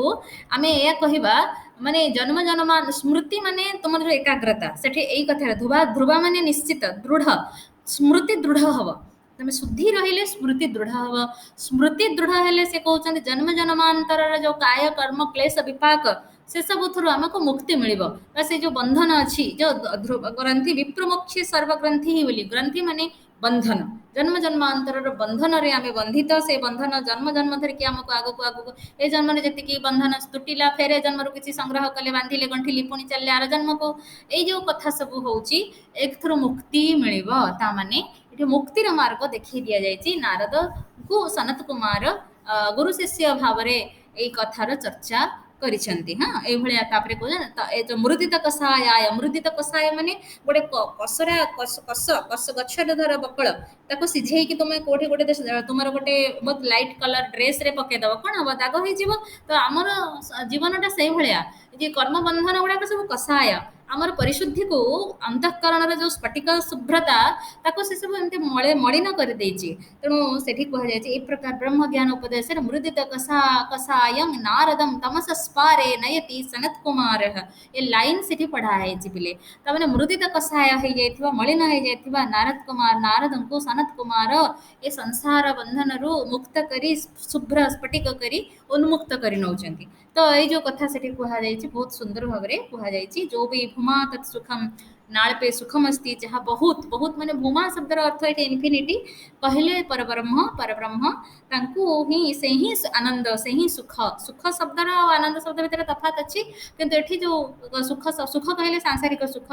आमे या कहिबा माने जन्म जन्म स्मृति माने तुमर एकाग्रता सेठी एई कथा ध्रुवा माने निश्चित दृढ़ स्मृति दृढ़ हबो तमे शुद्धि रहिले स्मृति दृढ़ हबो स्मृति दृढ़ हेले से कहउचंदी जन्म जन्मांतर रे जो काय कर्म क्लेश विपाक से सब थरु हमको मुक्ति मिलिबो से जो बंधन अछि जो ग्रंथि विप्रमोक्ष सर्वग्रंथि ही बोली ग्रंथि माने बंधन जन्म जन्मांतर बंधन रे आमे बंधित से बंधन जन्म जन्म धरिकी आमको आगको आगको ए जन्म जी बंधन तुटिला फेरे जन्म किसी संग्रह कले बांधिले गंठिली पुणी चलले आर जन्म को ये जो कथा सब होची एक थरो मुक्ति मिलिबो ता माने ये मुक्तिर मार्ग देखि दिया जायछि नारद को सनत कुमार गुरु शिष्य भाव रे ए कथार चर्चा କରିଛନ୍ତି ହଁ ଏଇଭଳିଆ ତାପରେ କହୁଛନ୍ତି ଏ ଯୋଉ ମୃଦିତ କଷାୟ ମୃଦିତ କଷାୟ ମାନେ ଗୋଟେ କସରା କଷ କଷ କଷ ଗଛର ଧର ବକଳ ତାକୁ ସିଝେଇକି ତୁମେ କୋଉଠି ଗୋଟେ ତୁମର ଗୋଟେ ବହୁତ ଲାଇଟ କଲର ଡ୍ରେସ ରେ ପକେଇଦବ କଣ ହବ ଦାଗ ହେଇଯିବ ତ ଆମର ଜୀବନଟା ସେଇଭଳିଆ ଯେ କର୍ମ ବନ୍ଧନ ଗୁଡାକ ସବୁ କଷାୟ ଆମର ପରିଶୁଦ୍ଧିକୁ ଅନ୍ତଃକରଣର ଯୋଉ ସ୍ଫଟିକ ଶୁଭ୍ରତା ତାକୁ ସେ ସବୁ ଏମିତି ମଳିନ କରିଦେଇଛି ତେଣୁ ସେଠି କୁହାଯାଇଛି ଏଇ ପ୍ରକାର ବ୍ରହ୍ମ ଜ୍ଞାନ ଉପଦେଶରେ ମୃଦିତ କଷାୟଂ ନାରଦಂ ତମସ ସ୍ପାରେ ନୟତି ସନତ କୁମାର ଏ ଲାଇନ ସେଠି ପଢା ହେଇଛି ପିଲେ ତାମାନେ ମୃଦିତ କଷାୟ ହେଇଯାଇଥିବା ମଳିନ ହେଇଯାଇଥିବା ନାରଦ କୁମାର ନାରଦଙ୍କୁ ସନତ କୁମାର ଏ ସଂସାର ବନ୍ଧନରୁ ମୁକ୍ତ କରି ଶୁଭ୍ର ସ୍ଫଟିକ କରି ଉନ୍ମୁକ୍ତ କରି ନଉଛନ୍ତି ତ ଏଇ ଯୋଉ କଥା ସେଠି କୁହାଯାଇଛି ବହୁତ ସୁନ୍ଦର ଭାବରେ କୁହାଯାଇଛି ଯୋଉ ବି ଭୂମା ତତ୍ ସୁଖମ नाल पे सुखम अस्ति जहाँ बहुत बहुत माने भूमा शब्दर अर्थ एटे इन्फिनिटी कहले परब्रह्म तांकु ही आनंद से ही सुख सुख शब्दर आनंद शब्द भितर तफात अछि किंतु एठी जो सुख सुख कहले सांसारिक सुख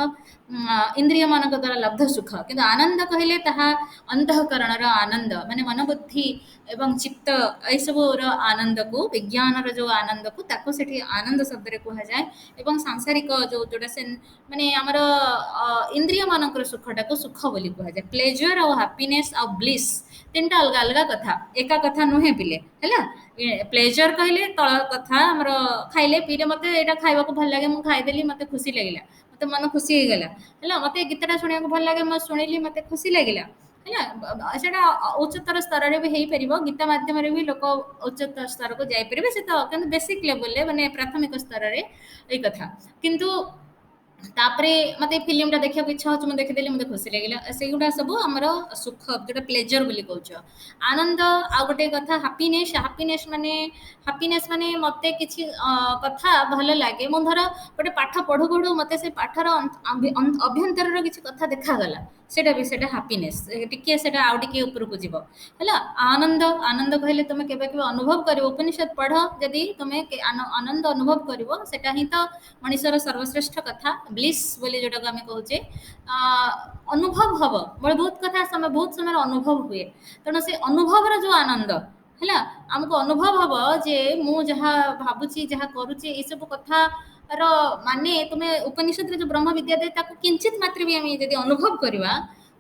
इंद्रिय मानक द्वारा लब्ध सुख किंतु आनंद कहले ताहा अंतःकरणर आनंद माने मन बुद्धि एवं चित्त ए सबर आनंद को विज्ञान जो आनंद को ताको सेठी आनंद शब्द रे कहा जाए एवं सांसारिक जो जोटा से माने हमर इंद्रिय मानकर सुखटा को सुख बोली कहा जाए प्लेजर और हैप्पीनेस और ब्लिस तीनटा अलग अलग कथा एका कथा नुहे पिले हैला प्लेजर कहले तळ कथा हमर खाइले पीरे मते एटा खाइबा को भल लागे मु खाइ देली मते खुशी लागिला मते मन खुशी हे गेला हैला मते गीतटा सुनिया को भल लागे म सुनिली मते खुशी लागिला हैला सेटा उच्चतर स्तर रे भी हेई परिबो गीता माध्यम रे भी लोक उच्चतर स्तर को जाई परिबे से तो किंतु बेसिक लेवल रे माने प्राथमिक स्तर रे ए कथा किंतु तापरे मते फिल्म टा देखिया इच्छा होच म देखि देली मते खुशी लागिला सेगुडा सब हमर सुख जेटा प्लेजर बोली कहउछ आनंद आ गोटे कथा हैप्पीनेस माने मते किछि कथा भलो लागे मु धर गोटे पाठ पढु पढु मते से पाठर अभ्यंतर रो किछि कथा देखा गला सेटा भी सेटा हैप्पीनेस टिके सेटा आउ टिके ऊपर को जीवो हैला आनंद आनंद कहले तुमे केबे केबे अनुभव करिवो उपनिषद पढ यदि तुमे आनंद अनुभव करिवो सेटा ही तो मनुष्यर सर्वश्रेष्ठ कथा ब्लिस बोली जोटा आम कहचे अनुभव हम बड़े बहुत कथा समय बहुत समय अनुभव हुए तेणु से अनुभव जो आनंद है आमको अनुभव हम जे मु जहाँ भावुची जहाँ करुच्ची ये सब कथा माने तुम्हें उपनिषद जो ब्रह्म विद्या दे किंचित मात्र भी आम यदि अनुभव करवा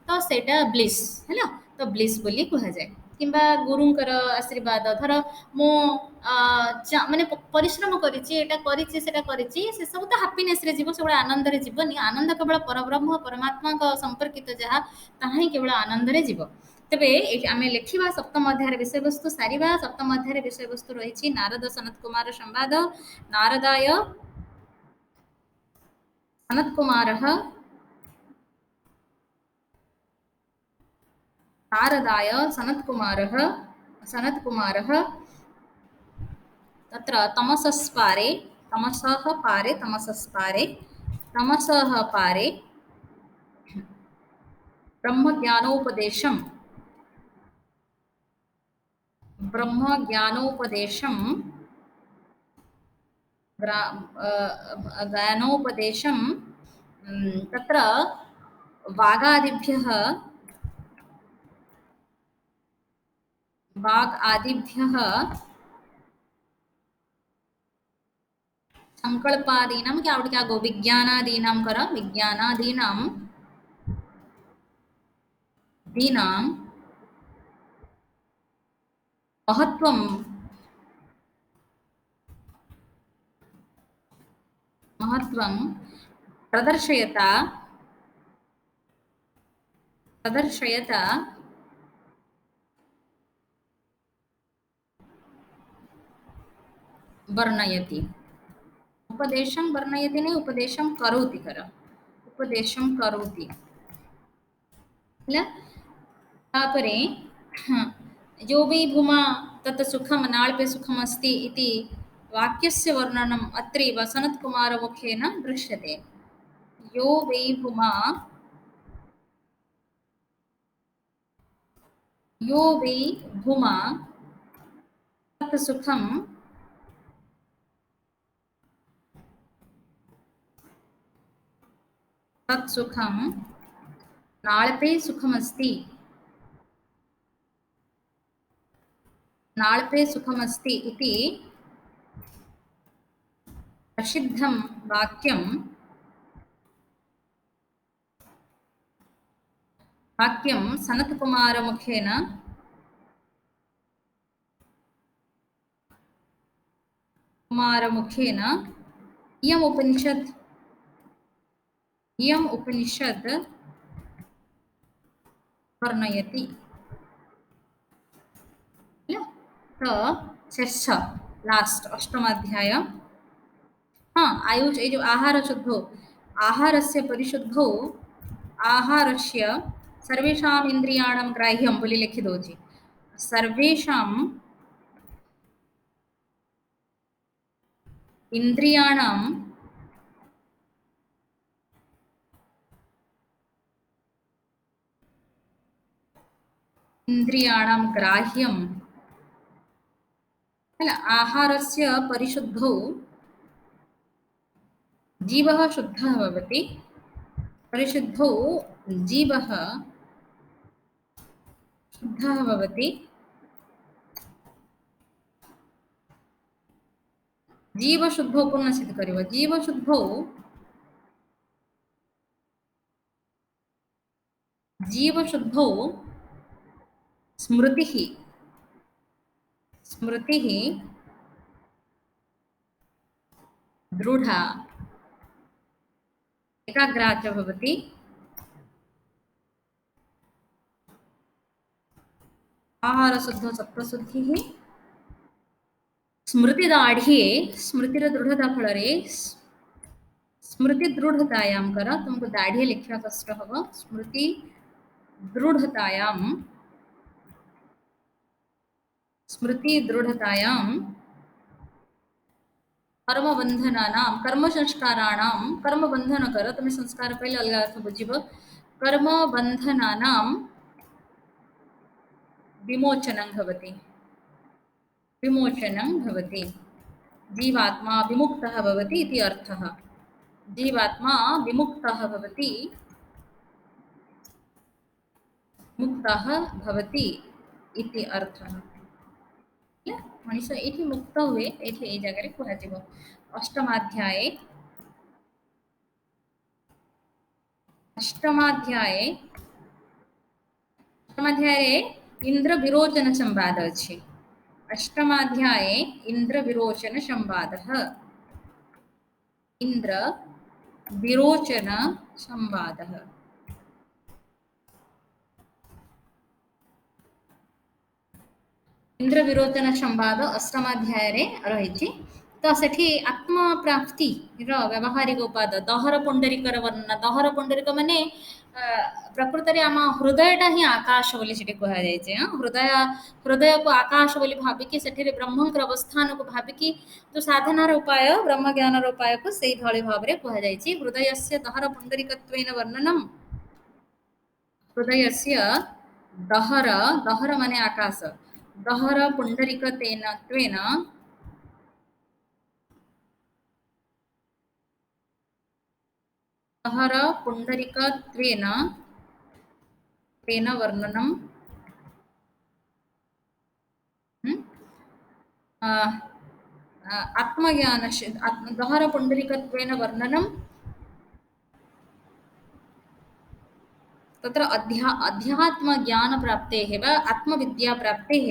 तो सेटा ब्लिस है तो ब्लिस बोली कह जाए किंबा गुरुंकर आशीर्वाद धर मु माने परिश्रम करिछि एटा करिछि सेटा करिछि से सब तो हैप्पीनेस रे जीव सब आनंद रे जीवनी आनंद केवल परब्रह्म परमात्मा का संपर्कित जहा ताहा ही केवल आनंद रे जीव तबे आमे लेखिबा सप्तम अध्याय विषय वस्तु सारिबा सप्तम अध्याय विषय वस्तु रहिछि नारद सनत कुमार संवाद नारदाय सनत कुमारः नारदाय सनत्कुमारः तत्र तमसः पारे ब्रह्मज्ञानोपदेशं ज्ञानोपदेशं तत्र वागादिभ्यः संकल्पादीनां क्या गो विज्ञानादीनां दीनां महत्वं प्रदर्शयता वर्णयति उपदेशं वर्णयति नहीं उपदेशं करोति तापरे जो भी भूमा तत् सुखम नाल पे सुखम अस्ति इति वाक्यस्य वर्णनम् अत्रैव सनत्कुमार मुखेन दृश्यते। 'यो वै भूमा यो वै भूमा तत् सुखं तत् सुखं नाळ्पे सुखमस्ति नाळ्पे सुखमस्ति इति प्रसिद्धं वाक्यं वाक्यं कुमारमुखेन इयम् उपनिषद् वर्णयति। तो चर्चा लास्ट अष्टमाध्याय। हाँ आयुष ये जो आहार शुद्धो आहारस्य परिशुद्धो आहारस्य सर्वेषाम् इन्द्रियाणां ग्राह्यं बोली लिखि दोछि सर्वेषाम् इन्द्रियाणां ग्राह्यं आहारस्य परिशुद्धौ जीवः शुद्धः भवति परिशुद्धौ जीवः शुद्धः भवति जीवशुद्धौ पुनः सिद्ध करिव जीवशुद्धौ स्मृतिः स्मृतिः दृढा एकाग्रा च भवति आहारशुद्धौ सत्त्वशुद्धिः स्मृतिदाढ्ये स्मृतिरदृढता फलरे स्मृति दृढ़तायां कर तुमको दाढ़ी लिखा कष्ट हम स्मृति दृढ़तायां कर्मबंधनानां कर्म संस्काराणां कर्म बंधन कर तुम्हें संस्कार पहले अलग अर्थ बुझीब कर्म बंधनानां विमोचनं भवति जीवात्मा विमुक्तः भवति इति अर्थः जीवात्मा विमुक्तः भवति मुक्तः भवति इति अर्थः मनुष्य ये मुक्त हुए ये जगह कह अष्टमाध्याये इंद्र विरोचन संवाद अच्छे अष्टमाध्याये इंद्र विरोचन संवादः इंद्र विरोचन संवादः इंद्र विरोचन संवाद अष्टमाध्याय रही तो सेठी आत्म प्राप्ति व्यावहारिक उपाद दहर पुंडरीकर वर्णना दहर पुंडरीक माने प्रकृत में आम हृदयटा ही आकाश बोली कहुए हृदय हृदय को आकाश बोली भाविकी से ब्रह्मंकर अवस्थान को भाविकी जो साधनार उपाय ब्रह्म ज्ञानर उपाय को से भाव में कहुई हृदय से दहर पुंडरीकत्वेन वर्णनम हृदय से दहर दहर माने आकाश दहर पुंडरीकतेन त्वेन दहर पुंडरीकत्वेन तेन वर्णनम आत्मज्ञान दहर पुंडरीकत्वेन वर्णनम तत्र अध्यात्म ज्ञान प्राप्तेः वा आत्मविद्या प्राप्तेः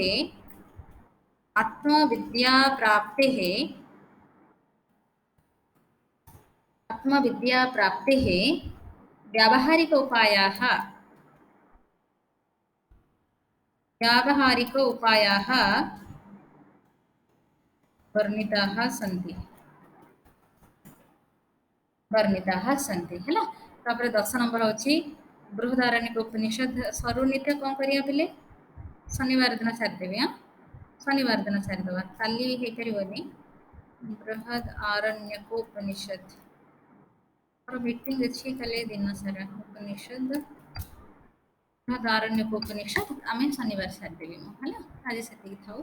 व्यावहारिक उपायाः वर्णिताः सन्ति है तापर 10 नंबर अच्छी बृहदारण्यक उपनिषद सरुनीति कौन करिया पिले शनिवार दिन सारिदेवी हाँ शनिवार दिन सारिदेवा काली हो पारनी बृहद आरण्यक उपनिषद मीटिंग अच्छी कल दिन सारा उपनिषद ବୃହଦାରଣ୍ୟକ ଉପନିଷଦ ଆମେ ଶନିବାର ସାରିଦେବି ମୁଁ ହେଲା ଆଜି ସେତିକି ଥାଉ।